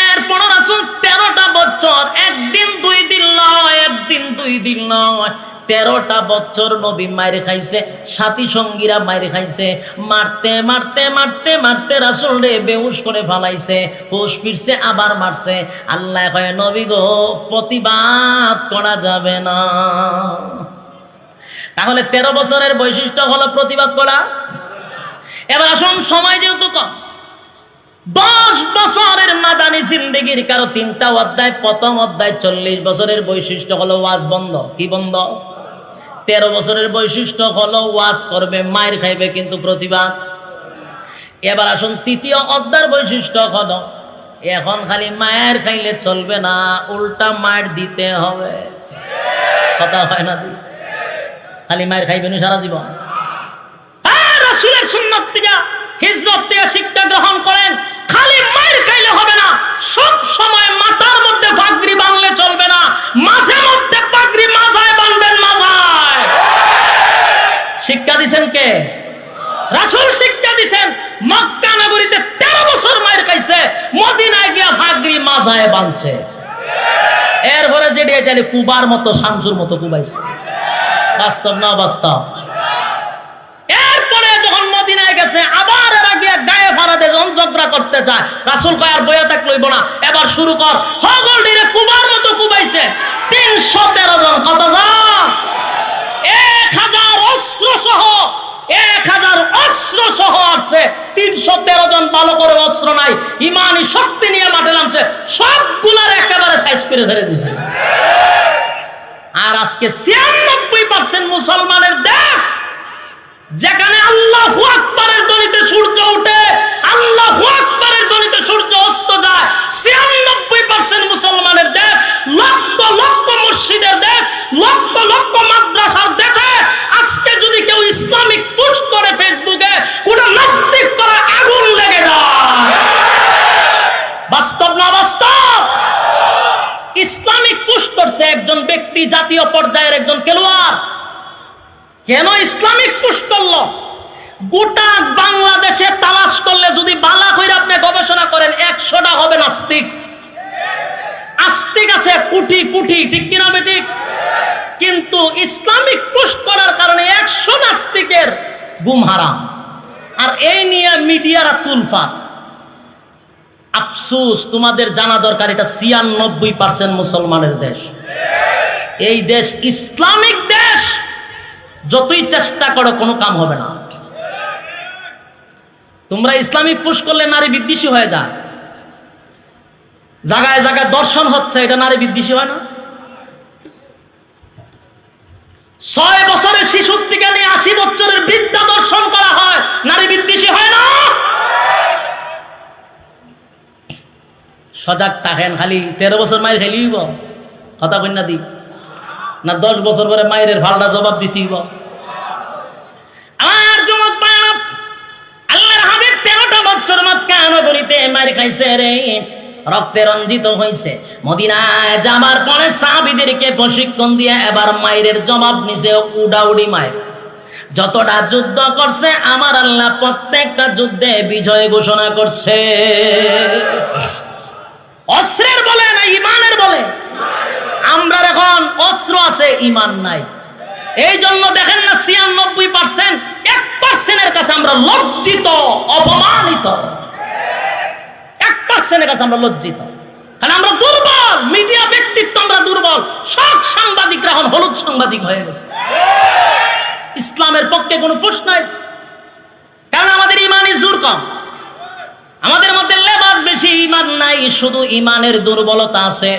এরপর রাসূল 13টা বছর, একদিন দুই দিন নয়, একদিন দুই দিন নয়, 13টা বছর নবী মাইর খাইছে, সাথী সঙ্গীরা মাইর খাইছে, মারতে মারতে মারতে মারতে রাসূল রে বেহুশ করে ফালাইছে, হুশ ফিরছে আবার মারছে। আল্লাহ কয় নবী গো, প্রতিবাদ করা যাবে না। তাহলে 13 বছরের বৈশিষ্ট্য হলো প্রতিবাদ করা। এবার আসুন, সময় যেহেতু কম, 10 বছরের মাদানী জিন্দেগির কারো 3টা অধ্যায়, প্রথম অধ্যায় 40 বছরের বৈশিষ্ট্য হলো ওয়াজ বন্ধ। কি বন্ধ? 13 বছরের বৈশিষ্ট্য হলো ওয়াজ করবে, মায়ের খাইবে, কিন্তু প্রতিবাদ। এবার আসুন, তৃতীয় অধ্যায়ের বৈশিষ্ট্য হলো এখন খালি মায়ের খাইলে চলবে না, উল্টা মায়ের দিতে হবে। কথা হয় না? খালি মায়ের খাইবেন সারা জীবন? রাসূলের সুন্নাত থেকে, হিজরত থেকে শিক্ষা গ্রহণ করেন, খালি মায়ের খাইলে হবে না, সব সময় মাথার মধ্যে পাগড়ি বাঁধলে চলবে না, মাঝে মধ্যে পাগড়ি মাজায় বাঁধবেন, মাজায়। শিক্ষা দিছেন কে? রাসূল শিক্ষা দিছেন। মক্কা নগরীতে 13 বছর মায়ের খাইছে, মদিনায় গিয়া পাগড়ি মাজায় বাঁধছে। এরপরে যেটা চাইলে কুবার মতো, শামসুর মতো কুবাইছে। বাস্তব না বাস্তব? এরপরে যখন মদিনায় গেছে, আবার এরা গিয়া গায়ে ফাড়াতে ঝগড়া করতে চায়, রাসূল কয় আর বইয়া থাক লইব না, এবার শুরু কর। হগল ডিরে কুবার মতো কুবাইছে 313 জন। কতজন? 1000 অস্ত্র সহ, 1000 অস্ত্র সহ আসছে, 313 জন ভালো করে অস্ত্র নাই, ইমানি শক্তি নিয়ে মাঠে নামছে, সবগুলার একেবারে সাইজ করে ছেড়ে দিছে। আর আজকে 96% মুসলমানের দেশ, যেখানে আল্লাহু আকবারের ধ্বনিতে সূর্য ওঠে, আল্লাহু আকবারের ধ্বনিতে সূর্য অস্ত যায়, 96% মুসলমানের দেশ, লক্ষ লক্ষ মসজিদের দেশ, লক্ষ লক্ষ মাদ্রাসার দেশে, আজকে যদি কেউ ইসলামিক পোস্ট করে ফেসবুকে, কোন নাস্তিক করে আগুন লেগে যায়। বাস্তব না বাস্তব? ইসলামিক পোস্ট করছে একজন ব্যক্তি, জাতীয় পর্যায়ের একজন খেলোয়াড়। কেন ইসলামিক পোস্ট করলো? গোটা বাংলাদেশে তালাশ করলে যদি বালা কইরা আপনি গবেষণা করেন, 100টা হবে নাস্তিক। আস্তিক আছে কোটি কোটি, ঠিক কিনা বেঠিক? কিন্তু ইসলামিক পোস্ট করার কারণে 100 নাস্তিকের গুম হারাম, আর এই নিয়ে মিডিয়ারা তুলফা। আফসোস, তোমাদের জানা দরকার, এটা 96% মুসলমানের দেশ। এই দেশ ইসলামিক দেশ, যতই চেষ্টা করো কোনো কাম হবে না। তোমরা ইসলামিক পুশ করলে নারী বিদ্বেষী হয়ে যায়, জায়গায় জায়গায় দর্শন হচ্ছে, এটা নারী বিদ্বেষী হয় না? 6 বছরের শিশুর থেকে নিয়ে 80 বছরের বৃদ্ধা দর্শন করা হয়, নারী বিদ্বেষী হয় না? সজাগ থাকেন। খালি 13 বছর মায়ের খেলিব কথা কন্যা দি না 10 বছর পরে মায়ের ভালটা জবাব দিতেইব। আমার যুবক ভাইরা, আল্লাহর হাবিব 13টা বছর মক্কা নগরীতে মার খাইছে রে, রক্তে রঞ্জিত হয়েছে। মদিনায় যাবার পরে সাহাবীদেরকে প্রশিক্ষণ দিয়ে এবার মায়ের জবাব নিছে উডাউডি মায়ের। যতটা যুদ্ধ করছে আমার আল্লাহ প্রত্যেকটা যুদ্ধে বিজয় ঘোষণা করছে। অস্ত্রের বলে না ইমানের বলে? আমরা এখন অস্ত্র আছে, ইমান নাই। এই জন্য দেখেন না 96% 1%-এর কাছে আমরা লজ্জিত, অপমানিত। 1%-এর কাছে আমরা লজ্জিত, কারণ আমরা দুর্বল। মিডিয়া ব্যক্তিত্ব আমরা দুর্বল। সব সাংবাদিকরা এখন হলুদ সাংবাদিক হয়ে গেছে। ইসলামের পক্ষে কোনো প্রশ্ন নাই, কারণ আমাদের ইমানই জোর কম। আমাদের মধ্যে লেবাস বেশি, ইমান নাই। শুধু ইমানের দুর্বলতা আছে।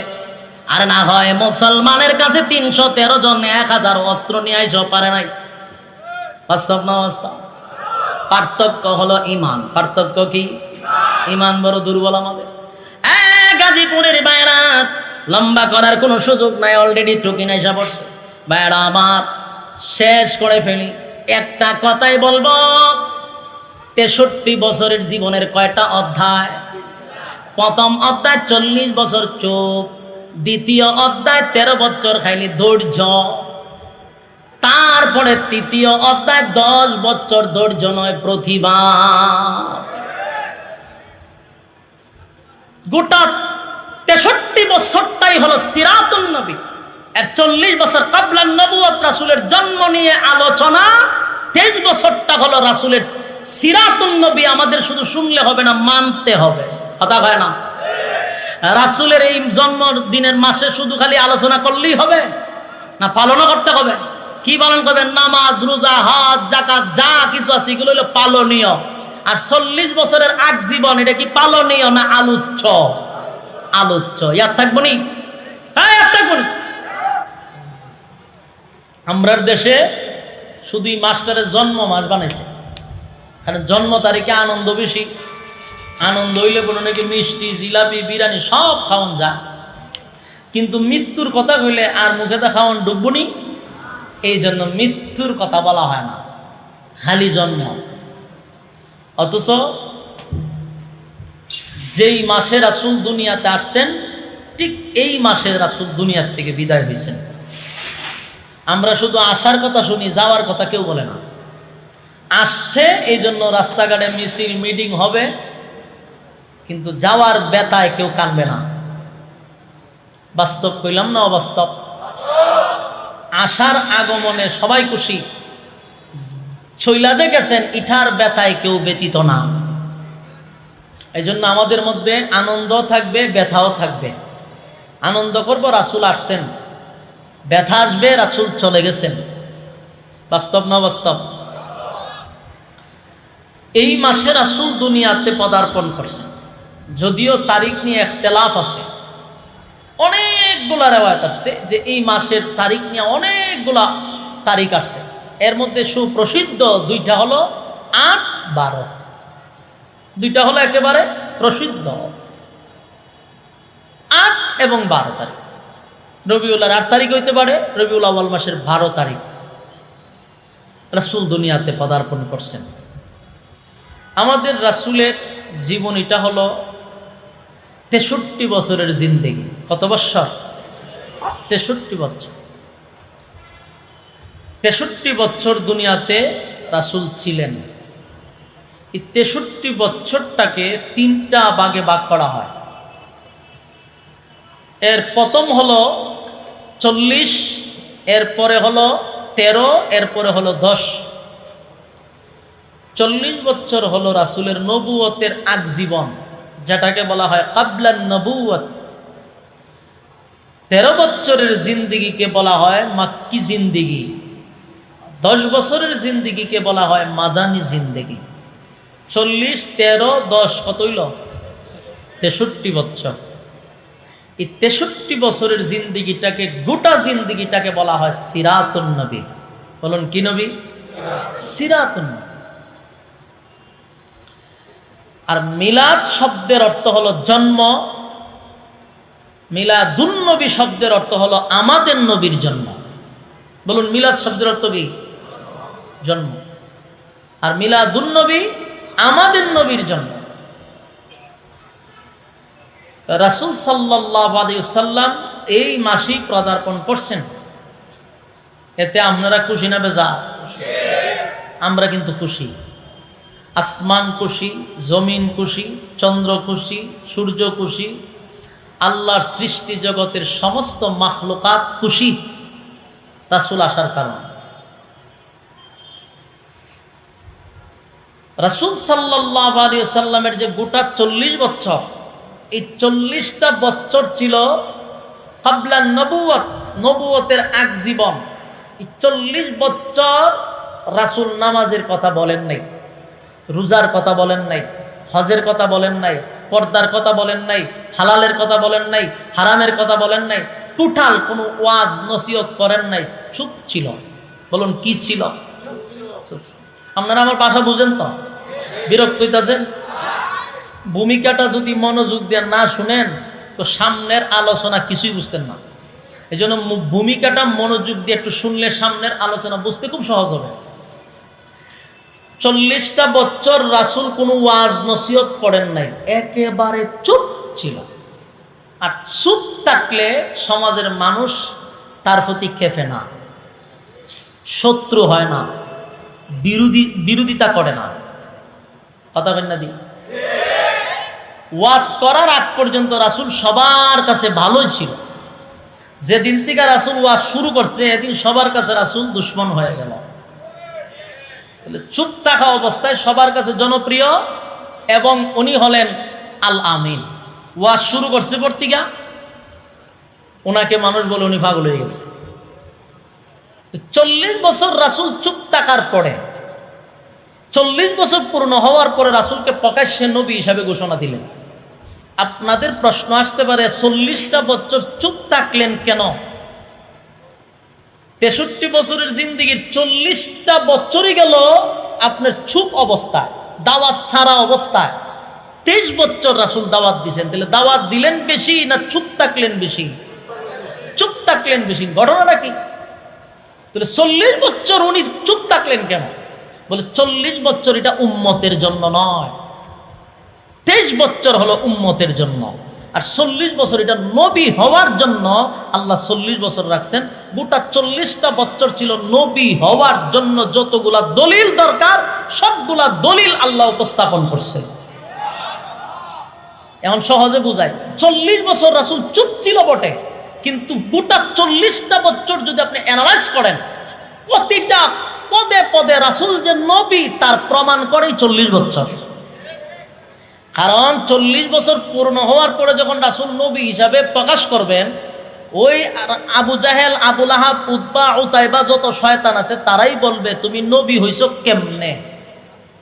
আর না হয় মুসলমানের কাছে 313 জন 1000 অস্ত্র নিয়ে আইসো পারে নাই। বাস্তব না বাস্তব? পার্থক্য হলো ইমান। পার্থক্য কি? ইমান বড় দুর্বল আমাদের। গাজীপুরের বাইরা লম্বা করার কোনো সুযোগ নাই, অলরেডি টুকি নাইসা পড়ছে। বাইরা আমার শেষ করে ফেলি, একটা কথাই বলবো। 63 বছরের জীবনের কয়টা অধ্যায়? প্রথম অধ্যায় 40 বছর চুপ, দ্বিতীয় অধ্যায় 13 বছর খাইলি ধৈর্য, তারপরে তৃতীয় অধ্যায় 10 বছর ধৈর্য নয় প্রতিভা। গোটা 63 বছরটাই হলো সিরাতুন নবী। আর 40 বছর কাবলান নবুয়ত, রাসূলের জন্ম নিয়ে আলোচনা। 23 বছরটা হলো রাসূলের সিরাতুন নবী। আমাদের শুধু শুনলে হবে না, মানতে হবে। কথা হয় না? রাসূলের এই জন্মদিনের মাসে শুধু খালি আলোচনা করলেই হবে না, পালনও করতে হবে। কি পালন করবেন? নামাজ, রোজা, হজ, যাকাত, যা কিছু আছে এগুলো হলো পালনীয়। আর 40 বছরের আগ জীবন, এটা কি পালনীয় না আলোচ্য? আলোচ্য। ইয়াদ থাকবো নি? হ্যাঁ, ইয়াদ থাকবো নি? আমরার দেশে শুধু মাস্টারের জন্ম মাস বানাইছে, কারণ জন্ম তারিখে আনন্দ বেশি। আনন্দ হইলে কোনো নাকি মিষ্টি, জিলাপি, বিরিয়ানি সব খাওয়ান যায়, কিন্তু মৃত্যুর কথা কইলে আর মুখেতে খাওয়ান ডুববনি। এই জন্য মৃত্যুর কথা বলা হয় না, খালি জন্ম। অথচ যেই মাসে রাসূল দুনিয়াতে আসছেন, ঠিক এই মাসে রাসূল দুনিয়ার থেকে বিদায় হয়েছেন। আমরা শুধু আসার কথা শুনি, যাওয়ার কথা কেউ বলে না। আসছে এই জন্য রাস্তাঘাটে মিছিল, মিটিং হবে, কিন্তু যাওয়ার ব্যথায় কেউ কানবে না। বাস্তব কইলাম না অবাস্তব? আসার আগমনে সবাই খুশি, চইলাতে গেছেন ইটার ব্যথায় কেউ ব্যতীত না। এই জন্য আমাদের মধ্যে আনন্দ থাকবে, ব্যথাও থাকবে। আনন্দ করব রাসূল আসছেন, ব্যথা আসবে রাসূল চলে গেছেন। বাস্তব না বাস্তব? এই মাসে রাসূল দুনিয়াতে পদার্পণ করছেন, যদিও তারিখ নিয়ে ইখতিলাফ আছে। অনেকগুলা রিওয়ায়াত আছে যে এই মাসের তারিখ নিয়ে অনেকগুলা তারিখ আসছে। এর মধ্যে সুপ্রসিদ্ধ দুইটা হলো 8, 12। দুইটা হলো একেবারে প্রসিদ্ধ, 8 এবং 12 তারিখ। রবিউল 8 তারিখ হইতে পারে, রবিউল আউয়াল মাসের 12 তারিখ রাসূল দুনিয়াতে পদার্পণ করছেন। আমাদের রাসূলের জীবনীটা হলো 63 বছরের জিন্দেগি। কত বছর? 63 বছর। 63 বছর দুনিয়াতে রাসূল ছিলেন। এই 63 বছরটাকে 3টা ভাগে ভাগ করা হয়। এর প্রথম হলো 40, এরপরে হলো 13, এরপরে হলো 10। 40 বছর হলো রাসূলের নবুয়তের আগ জীবন, যেটাকে বলা হয় কাবলান নবুয়ত। 13 বছরের জিন্দিগিকে বলা হয় মাক্কি জিন্দিগি। 10 বছরের জিন্দিগিকে বলা হয় মাদানী জিন্দিগি। 40, 13, 10 কত হইল? 63 বছর। এই 63 বছরের জিন্দিগিটাকে, গোটা জিন্দিগিটাকে বলা হয় সিরাতুন নবী। বলুন কি নবী? সিরাতুন। আর মিলাদ শব্দের অর্থ হলো জন্ম, মিলাদুন নবী শব্দের অর্থ হলো আমাদের নবীর জন্ম। বলুন মিলাদ শব্দের অর্থ কি? জন্ম। আর মিলাদুন নবী আমাদের নবীর জন্ম। রাসূল সাল্লাল্লাহু আলাইহি ওয়াসাল্লাম এই মাসেই পদার্পণ করছেন। এতে আপনারা খুশি না বেজার? আমরা কিন্তু খুশি। আসমান খুশি, জমিন খুশি, চন্দ্র খুশি, সূর্য খুশি, আল্লাহর সৃষ্টি জগতের সমস্ত মাখলুকাত খুশি রাসূল আসার কারণে। রাসূল সাল্লাল্লাহু আলাইহি ওয়াসাল্লামের যে গোটা 40 বছর, এই 40টা বছর ছিল ক্বাবলা নবুয়ত, নবুয়তের আগ জীবন। এই 40 বছর রাসূল নামাজের কথা বলেন নাই, রোজার কথা বলেন নাই, হজের কথা বলেন নাই, পর্দার কথা বলেন নাই, হালালের কথা বলেন নাই, হারামের কথা বলেন নাই, টোটাল কোনো ওয়াজ নসিহত করেন নাই, চুপ ছিল। বলুন কি ছিল? আপনারা আমার ভাষা বুঝেন তো? বিরক্ত হইতাছেন? ভূমিকাটা যদি মনোযোগ দিয়ে না শুনেন তো সামনের আলোচনা কিছুই বুঝতেন না। এই জন্য ভূমিকাটা মনোযোগ দিয়ে একটু শুনলে সামনের আলোচনা বুঝতে খুব সহজ হবে। 40টা বছর রাসূল কোনো ওয়াজ নসিহত করেন নাই, একেবারে চুপ ছিল। আর চুপ থাকলে সমাজের মানুষ তার প্রতি খেপে না, শত্রু হয় না, বিরোধিতা করে না। কথা বলেন না দি? ওয়াজ করার আগ পর্যন্ত রাসূল সবার কাছে ভালোই ছিল। যেদিন থেকে রাসূল ওয়াজ শুরু করছে এদিন সবার কাছে রাসূল দুশমন হয়ে গেল। চুপ থাকা অবস্থায় সবার কাছে জনপ্রিয়, এবং উনি হলেন আল আমিন। ওয়াজ শুরু করছে পর্তিকা, ওনাকে মানুষ বলে উনি পাগল হয়ে গেছে। 40 বছর রাসূল চুপ থাকার পরে, 40 বছর পূর্ণ হওয়ার পরে রাসূলকে প্রকাশ্যে নবী হিসাবে ঘোষণা দিলেন। আপনাদের প্রশ্ন আসতে পারে 40টা বছর চুপ থাকলেন কেন? 63 বছরের জিন্দেগির 40টা বছরই গেল আপনার চুপ অবস্থায়, দাওয়াত ছাড়া অবস্থায়। 23 বছর রাসূল দাওয়াত দিয়েছেন। তাহলে দাওয়াত দিলেন বেশি না চুপ থাকলেন বেশি? চুপ থাকলেন বেশি। ঘটনাটা কি? তাহলে 40 বছর উনি চুপ থাকলেন কেন? বলে 40 বছর এটা উম্মতের জন্য নয়, 23 বছর হলো উম্মতের জন্য, আর 40 বছর এটা নবী হওয়ার জন্য আল্লাহ 40 বছর রাখছেন। গোটা 40টা বছর ছিল নবী হওয়ার জন্য যতগুলা দলিল দরকার সবগুলা দলিল আল্লাহ উপস্থাপন করছে। এখন সহজে বুঝায়, 40 বছর রাসূল চুপ ছিল বটে, কিন্তু গোটা 40টা বছর যদি আপনি অ্যানালাইজ করেন, প্রতিটা পদে পদে রাসূল যে নবী তার প্রমাণ করেই 40 বছর। কারণ 40 বছর পূর্ণ হওয়ার পরে যখন রাসূল নবী হিসাবে প্রকাশ করবেন, ওই আবু জাহেল, আবু লাহাব, উতবা, উতাইবা যত শয়তান আছে তারাই বলবে তুমি নবী হইছো কেমনে।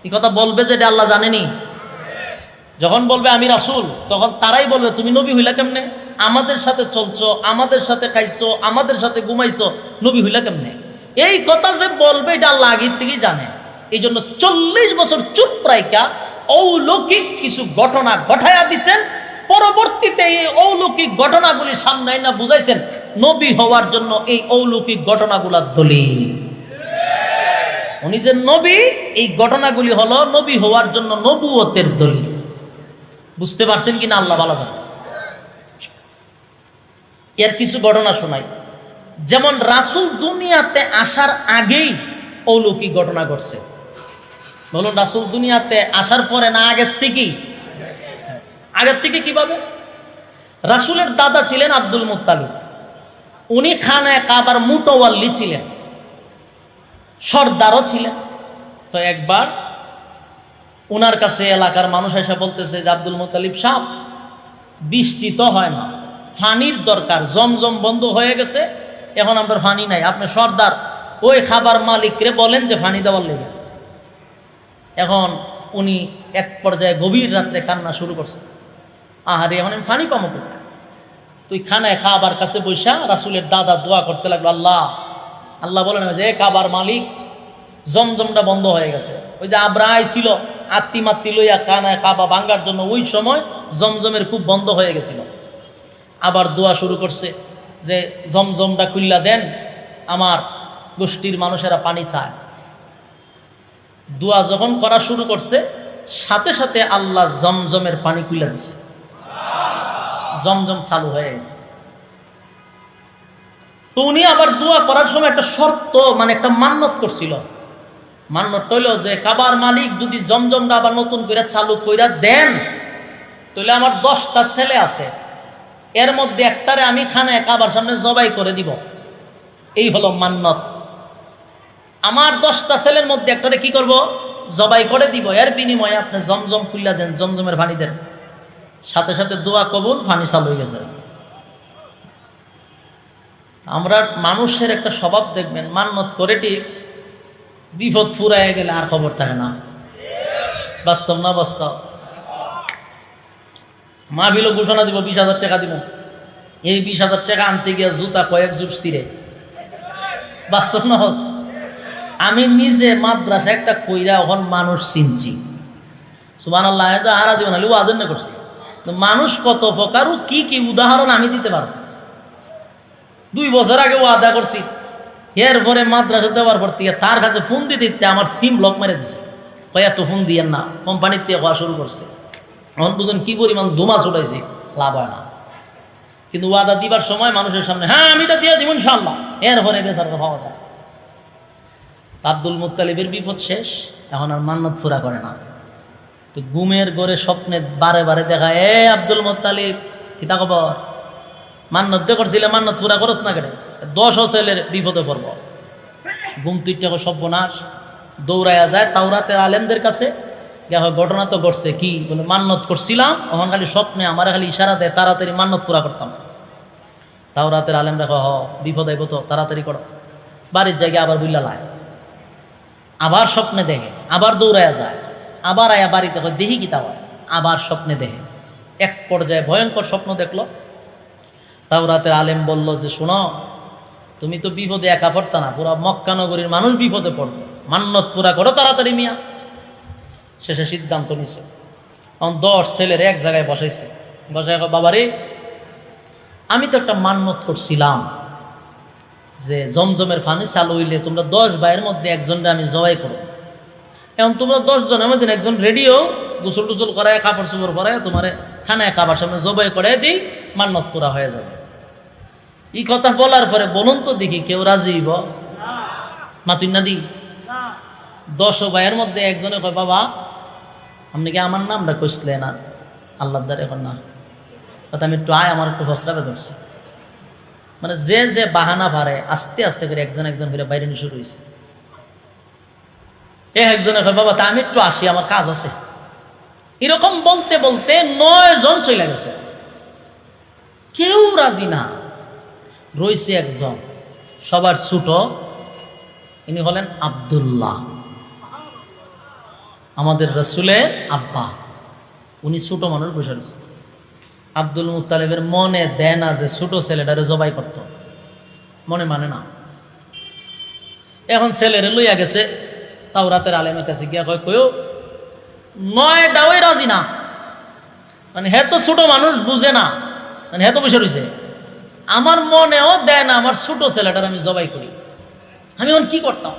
এই কথা বলবে যেটা আল্লাহ জানেনি। যখন বলবে আমি রাসূল, তখন তারাই বলবে তুমি নবী হইলা কেমনে? আমাদের সাথে চলছো, আমাদের সাথে খাইছো, আমাদের সাথে ঘুমাইছো, নবী হইলা কেমনে? এই কথা যে বলবে এটা আল্লাহ আগের থেকেই জানে। এই জন্য 40 বছর চুপ রাইকা অলৌকিক কিছু ঘটনা ঘটাইয়া দিচ্ছেন। পরবর্তীতে এই অলৌকিক ঘটনাগুলি সামনে না বুঝাইছেন নবী হওয়ার জন্য এই অলৌকিক ঘটনাগুলা দলিল। উনি যে নবী, এই ঘটনাগুলি হলো নবী হওয়ার জন্য নবুয়তের দলিল। বুঝতে পারছেন কিনা আল্লাহ ভালো জানেন। এর কিছু ঘটনা শোনাই। যেমন রাসূল দুনিয়াতে আসার আগেই অলৌকিক ঘটনা ঘটছে। বলুন রাসূল দুনিয়াতে আসার পরে না আগের থেকেই? আগের থেকে কিভাবে? রাসূলের দাদা ছিলেন আব্দুল মুত্তালিব। উনি খানায়ে কাবার মুতাওয়াল্লি ছিলেন, সর্দারও ছিলেন। তো একবার ওনার কাছে এলাকার মানুষ এসে বলতেছে যে আব্দুল মুত্তালিব সাহেব, বৃষ্টি তো হয় না, পানির দরকার, জমজম বন্ধ হয়ে গেছে, এখন আপনার পানি নাই, আপনি সর্দার, ওই খাবার মালিকরে বলেন যে পানি দেওয়ার লেগে। এখন উনি এক পর্যায়ে গভীর রাত্রে কান্না শুরু করছে, আহারে এখন আমি পানি পাবো কোথায়? তুই খানায় কাবার কাছে বৈশা রাসূলের দাদা দোয়া করতে লাগলো, আল্লাহ আল্লাহ বলেন যে কাবার মালিক জমজমটা বন্ধ হয়ে গেছে। ওই যে আব্রাহা ছিল আত্মি মাত্তি লইয়া কানায় কাবা ভাঙ্গার জন্য, ওই সময় জমজমের খুব বন্ধ হয়ে গেছিল। আবার দোয়া শুরু করছে যে জমজমটা খুল্লা দেন, আমার গোষ্ঠীর মানুষেরা পানি চায়। দোয়া যখন করা শুরু করছে, সাথে সাথে আল্লাহ জমজমের পানি খুলে দিছে, জমজম চালু হয়ে গেছে। তো উনি আবার দোয়া করার সময় একটা শর্ত, মানে একটা মান্যত করছিল। মান্যত হইল যে কাবার মালিক যদি জমজমটা আবার নতুন করে চালু কইরা দেন, তাহলে আমার 10টা ছেলে আছে, এর মধ্যে একটারে আমি খানায় কাবার সামনে জবাই করে দিব। এই হলো মান্যত। আমার 10টা ছেলের মধ্যে একটারে কি করব? জবাই করে দিব, এর বিনিময়ে আপনি জমজম খুল্লা দেন, জমজমের পানি দেন। সাথে সাথে দোয়া কবুল, পানি চালু হয়ে গেছে। আমরা মানুষের একটা স্বভাব দেখবেন, মান্যত করে ঠিক বিপদ ফুরাইয়া গেলে আর খবর থাকে না। বাস্তব না বাস্তব? মাহফিলও ঘোষণা দিব 20,000 টাকা দিব, এই 20,000 টাকা আনতে গিয়ে জুতা কয়েক জুট ছিঁড়ে। বাস্তব না বাস্তব? আমি নিজে মাদ্রাসা একটা কইরা এখন মানুষ চিনছি, সুবহানাল্লাহ। হারা জীবন আলী ওয়াজ না করছি, মানুষ কত প্রকার ও কি কি উদাহরণ আমি দিতে পারবো। 2 বছর আগে ওয়াদা করছি, এরপরে মাদ্রাসা দেওয়ার পর থেকে তার কাছে ফোন দিতে দিতে আমার সিম ব্লক মেরে দিছে। কয়া তো ফোন দিয়েন না, কোম্পানির থেকে হওয়া শুরু করছে। এখন বুঝুন কি পরিমাণ ধুমা ছুটাইছি, লাভ হয় না। কিন্তু ওয়াদা দিবার সময় মানুষের সামনে হ্যাঁ আমি এটা দিয়ে দিব ইনশাআল্লাহ, এরপরে বেচারা পাওয়া যায়। আব্দুল মুত্তালিবের বিপদ শেষ, এখন আর মান্যত পুরা করে না। তো ঘুমের ঘরে স্বপ্নে বারে বারে দেখা, আব্দুল মুত্তালিব কিতা খবর, মান্যত দিয়ে করছিলে, মান্যত পুরা করস না কেন? 10 ছেলের বিপদে পড়ব। ঘুম তুইটাকে সর্বনাশ, দৌড়াইয়া যায় তাওরাতের আলেমদের কাছে। ঘটনা তো ঘটছে, কি বলে মান্যত করছিলাম, তখন খালি স্বপ্নে আমার খালি ইশারা দেয়, তাড়াতাড়ি মান্যত পুরা করতাম। তাওরাতের আলেম দেখো বিপদ আইব তো তাড়াতাড়ি করো। বাড়ির জায়গায় আবার বুল্লা লায়, আবার স্বপ্নে দেখে, আবার দৌড়াইয়া যায়, আবার আয়া বাড়িতে দেখি কি তাও, আবার স্বপ্নে দেখে। এক পর্যায়ে ভয়ঙ্কর স্বপ্ন দেখলো। তাওরাতের আলেম বলল যে শোনো, তুমি তো বিপদে একা পড়তা না, পুরা মক্কা নগরীর মানুষ বিপদে পড়বে, মান্যত পুরা করো তাড়াতাড়ি মিয়া। শেষে সিদ্ধান্ত নিছে, তখন 10 ছেলের এক জায়গায় বসাইছে, বসাই বাবারে আমি তো একটা মান্যত করছিলাম যে জমজমের পানি চালু হইলে তোমরা 10 ভাইয়ের মধ্যে একজনকে আমি জবাই করো। এখন তোমরা 10 জনের মধ্যে একজন রেডিও গোসল টুসল করায় কাপড় চোপড় করায় তোমার খানায় খাবার সামনে জবাই করে দিই, মান্যত পুরা হয়ে যাবে। এই কথা বলার পরে বলুন তো দেখি কেউ রাজি হইব? মাতুন না দি 10 ভাইয়ের মধ্যে একজনে কয় বাবা আপনি কি আমার নামটা কইসলে না আল্লাহর দ্বারা? এখন না কথা আমি একটু আমার একটু ফসলাবে ধরছি। মানে যে যে বাহানা পারে আস্তে আস্তে করে একজন একজন করে বাইরে নিয়ে শুরু হয়েছে। একজনে কয় বাবা তা আমি একটু আসি, আমার কাজ আছে। এরকম বলতে বলতে 9 জন চলে গেছে, কেউ রাজি না। রয়েছে একজন সবার ছোট, ইনি হলেন আব্দুল্লাহ, আমাদের রাসূলের আব্বা। উনি ছোট মানুষ বসে রয়েছে। আব্দুল মুত্তালিবের মনে দেয় না যে ছোট ছেলেটারে জবাই করত, মনে মানে না। এখন ছেলেরে লইয়া গেছে তাওরাতের আলেমের কাছে গিয়া কয় কয়ও 9টাও রাজি না। মানে হে তো ছোট মানুষ বুঝে না, মানে হে তো বসে রয়েছে। আমার মনেও দেয় না আমার ছোট ছেলেটার আমি জবাই করি, আমি এখন কি করতাম?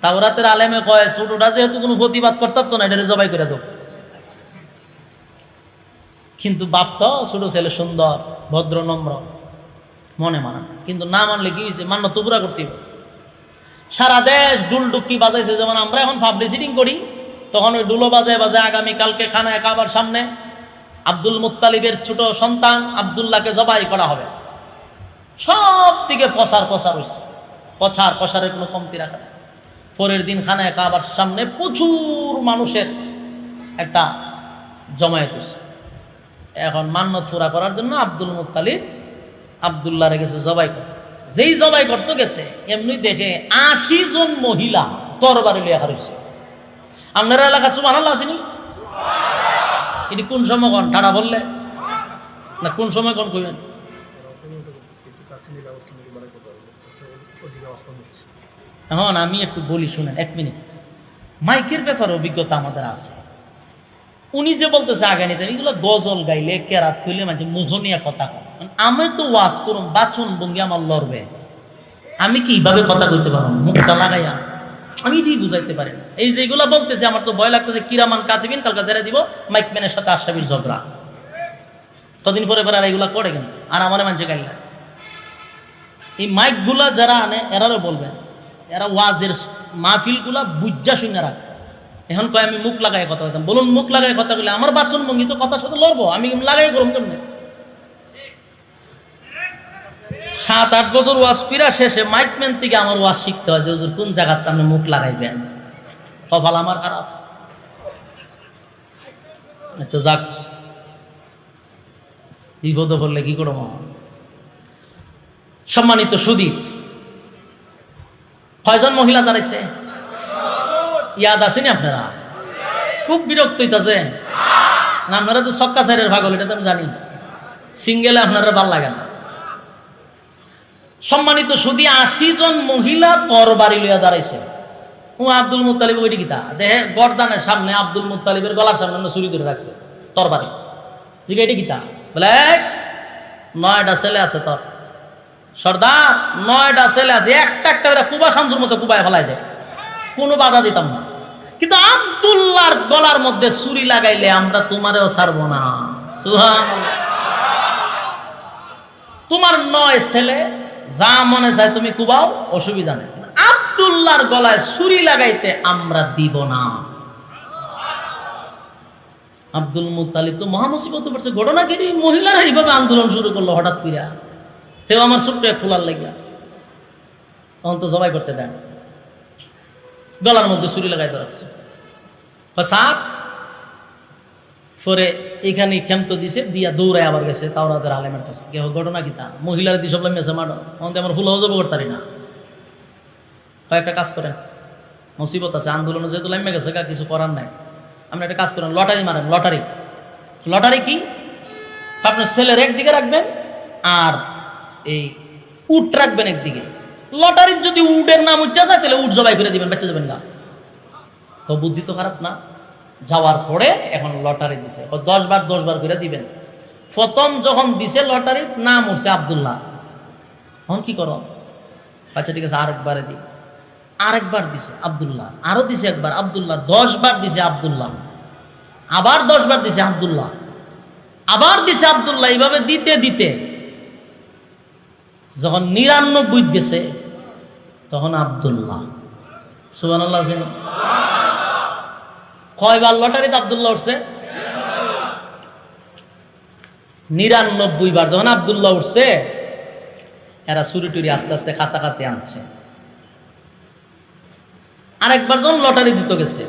তাওরাতের আলেমে কয় ছোটটা যেহেতু কোনো প্রতিবাদ করতাম তো না, এটা জবাই করে দেব। কিন্তু বাপ তো ছোট ছেলে সুন্দর ভদ্র নম্র, মনে মানা। কিন্তু না মানলে কি হয়েছে, মান্যত পুরা করতে হবে। সারা দেশ ডুলডুকি বাজাইছে, যেমন আমরা এখন পাবলিসিটিং করি, তখন ওই ডুলো বাজায় বাজায় আগামীকালকে খানায় কাবার সামনে আব্দুল মুত্তালিবের ছোট সন্তান আব্দুল্লাহকে জবাই করা হবে। সব দিকে প্রচার হয়েছে, প্রচারের কোনো কমতি রাখা। পরের দিন খানায় কাবার সামনে প্রচুর মানুষের একটা জমায়েত হয়েছে। এখন মান্যত পুরা করার জন্য আব্দুল মুত্তালিব আব্দুল্লাহরে গেছে জবাই করতে। যেই জবাই করতে গেছে এমনি দেখে 80 জন মহিলা তরবারি লিয়ে হারিয়েছে। আপনারা এলাকা সুবহানাল্লাহ আসেনি? এটি কোন সময় কোন ঠাড়া বললে না কোন সময় কোন কইবেন? এখন আমি একটু বলি, শুনেন 1 মিনিট। মাইকের ব্যাপারে অভিজ্ঞতা আমাদের আছে। উনি যে বলতেছে আগামীতে এগুলো গজল গাইলে, কেরাত কইলে মাঝে মুখনিয়া কথা কয়। আমি তো ওয়াজ করুম, বাচন ভঙ্গি আমার লড়বে, আমি কিভাবে কথা কইতে পারবো মুখটা লাগাইয়া? আমি এটাই বুঝাইতে পারি না। এই যে এগুলা বলতেছে, আমার তো ভয় লাগতেছে কিরামান কাতিবিন কালকা ছেড়ে দিব মাইকম্যানের সাথে আশরাফির ঝগড়া। কদিন পরে পরে আর এগুলা করে কিন্তু, আর আমার মানুষে গাইলা এই মাইকগুলা যারা আনে এরারও বলবেন, এরা ওয়াজের মাহফিলগুলা বুজ্জা শূন্য রাখবে। এখন কয় আমি মুখ লাগাই কথা বলতাম, বলুন মুখ লাগাই কথা বলে আমার বাচন ভঙ্গি তো কথার সাথে লড়বো, আমি লাগাই করুন কেমনে? 7-8 বছর ওয়াজ পিরা শেষে মাইকম্যান থেকে আমার ওয়াজ শিখতে হয় যে হুজুর কোন জায়গাতে আপনি মুখ লাগাইবেন। কপাল আমার খারাপ। আচ্ছা যাক, বিপদে পড়লে কি করবো? সম্মানিত সুদীপ, কয়জন মহিলা দাঁড়াইছে ইয়াদ আসেনি আপনারা? খুব বিরক্ত হইতাছে না? আপনারা তো সক্কা সাইরের ভাগল, এটা তো আমি জানি। সিঙ্গেলে আপনারা ভাল লাগে না। সম্মানিত সুদী, 80 জন মহিলা তরবারি লইয়া দাঁড়াইছে। ও আব্দুল মুত্তালিব ওইটি কিতা দেহে গর্দানের সামনে, আব্দুল মুত্তালিবের গলার সামনে চুরি করে রাখছে তরবারি। ঠিক এটি কিতা বলে 9টা ছেলে আছে তোর সর্দার, 9টা ছেলে আছে, একটা একটা করে কুবা শামসুর মতো কুবায় ফেলাই দেয়, কোনো বাধা দিতাম না। কিন্তু আব্দুল্লাহর গলার মধ্যে ছুরি লাগাইলে আমরা তোমারেও ছাড়বো না। সুবহানাল্লাহ। তোমার 9 ছেলে যা মনে চায় তুমি কুবাও, অসুবিধা নেই, আব্দুল্লাহর গলায় ছুরি লাগাইতে আমরা দিব না। আব্দুল মুত্তালিব তো মহামুসিবতে পড়ছে। ঘটনা কি, মহিলারা এইভাবে আন্দোলন শুরু করলো হঠাৎ করিয়া, সেও আমার ছোট্ট খোলার লাগিয়া, তখন তো জবাই করতে দেন, গলার মধ্যে ছুরি লাগাইতে রাখছে। সাত পরে এখানে ক্ষমত দিছে, দিয়া দৌড়ায় আবার গেছে তাওরাতের আলেমের কাছে। কেহ ঘটনা কি তা মহিলারা দিয়ে সব লামিয়েছে মাডো, তখন আমার ফুল হজব করতারি না। কয়েকটা কাজ করেন, মুসিবত আছে, আন্দোলনে যেহেতু লামিয়ে গেছে কিছু করার নাই। আপনি একটা কাজ করেন, লটারি মারেন। লটারি লটারি কি, আপনার ছেলের একদিকে রাখবেন আর এই উট রাখবেন একদিকে। লটারির যদি উটের নাম উঠা যায় তাহলে উট জবাই করে দিবেন, বেঁচে যাবেন না। বুদ্ধি তো খারাপ না? যাওয়ার পরে এখন লটারি দিছে, 10 বার 10 বার করে দিবেন। প্রথম যখন দিছে লটারির নাম উঠছে আব্দুল্লাহ, এখন কি করো? আচ্ছা ঠিক আছে, আরেকবারে দিই। আরেকবার দিছে আব্দুল্লাহ, আরো দিছে একবার আব্দুল্লাহ, 10 বার দিছে আব্দুল্লাহ, আবার 10 বার দিছে আব্দুল্লাহ, আবার দিছে আব্দুল্লাহ। এইভাবে দিতে দিতে যখন 99 গেছে তখন আব্দুল্লাহ। সুবহানাল্লাহ। কয়বার লটারিতে আব্দুল্লাহ উঠছে? 99 বার। যখন আব্দুল্লাহ উঠছে, এরা চুরি টুরি আস্তে আস্তে কাছাকাছি আনছে। আরেকবার যখন লটারি দিতে গেছে,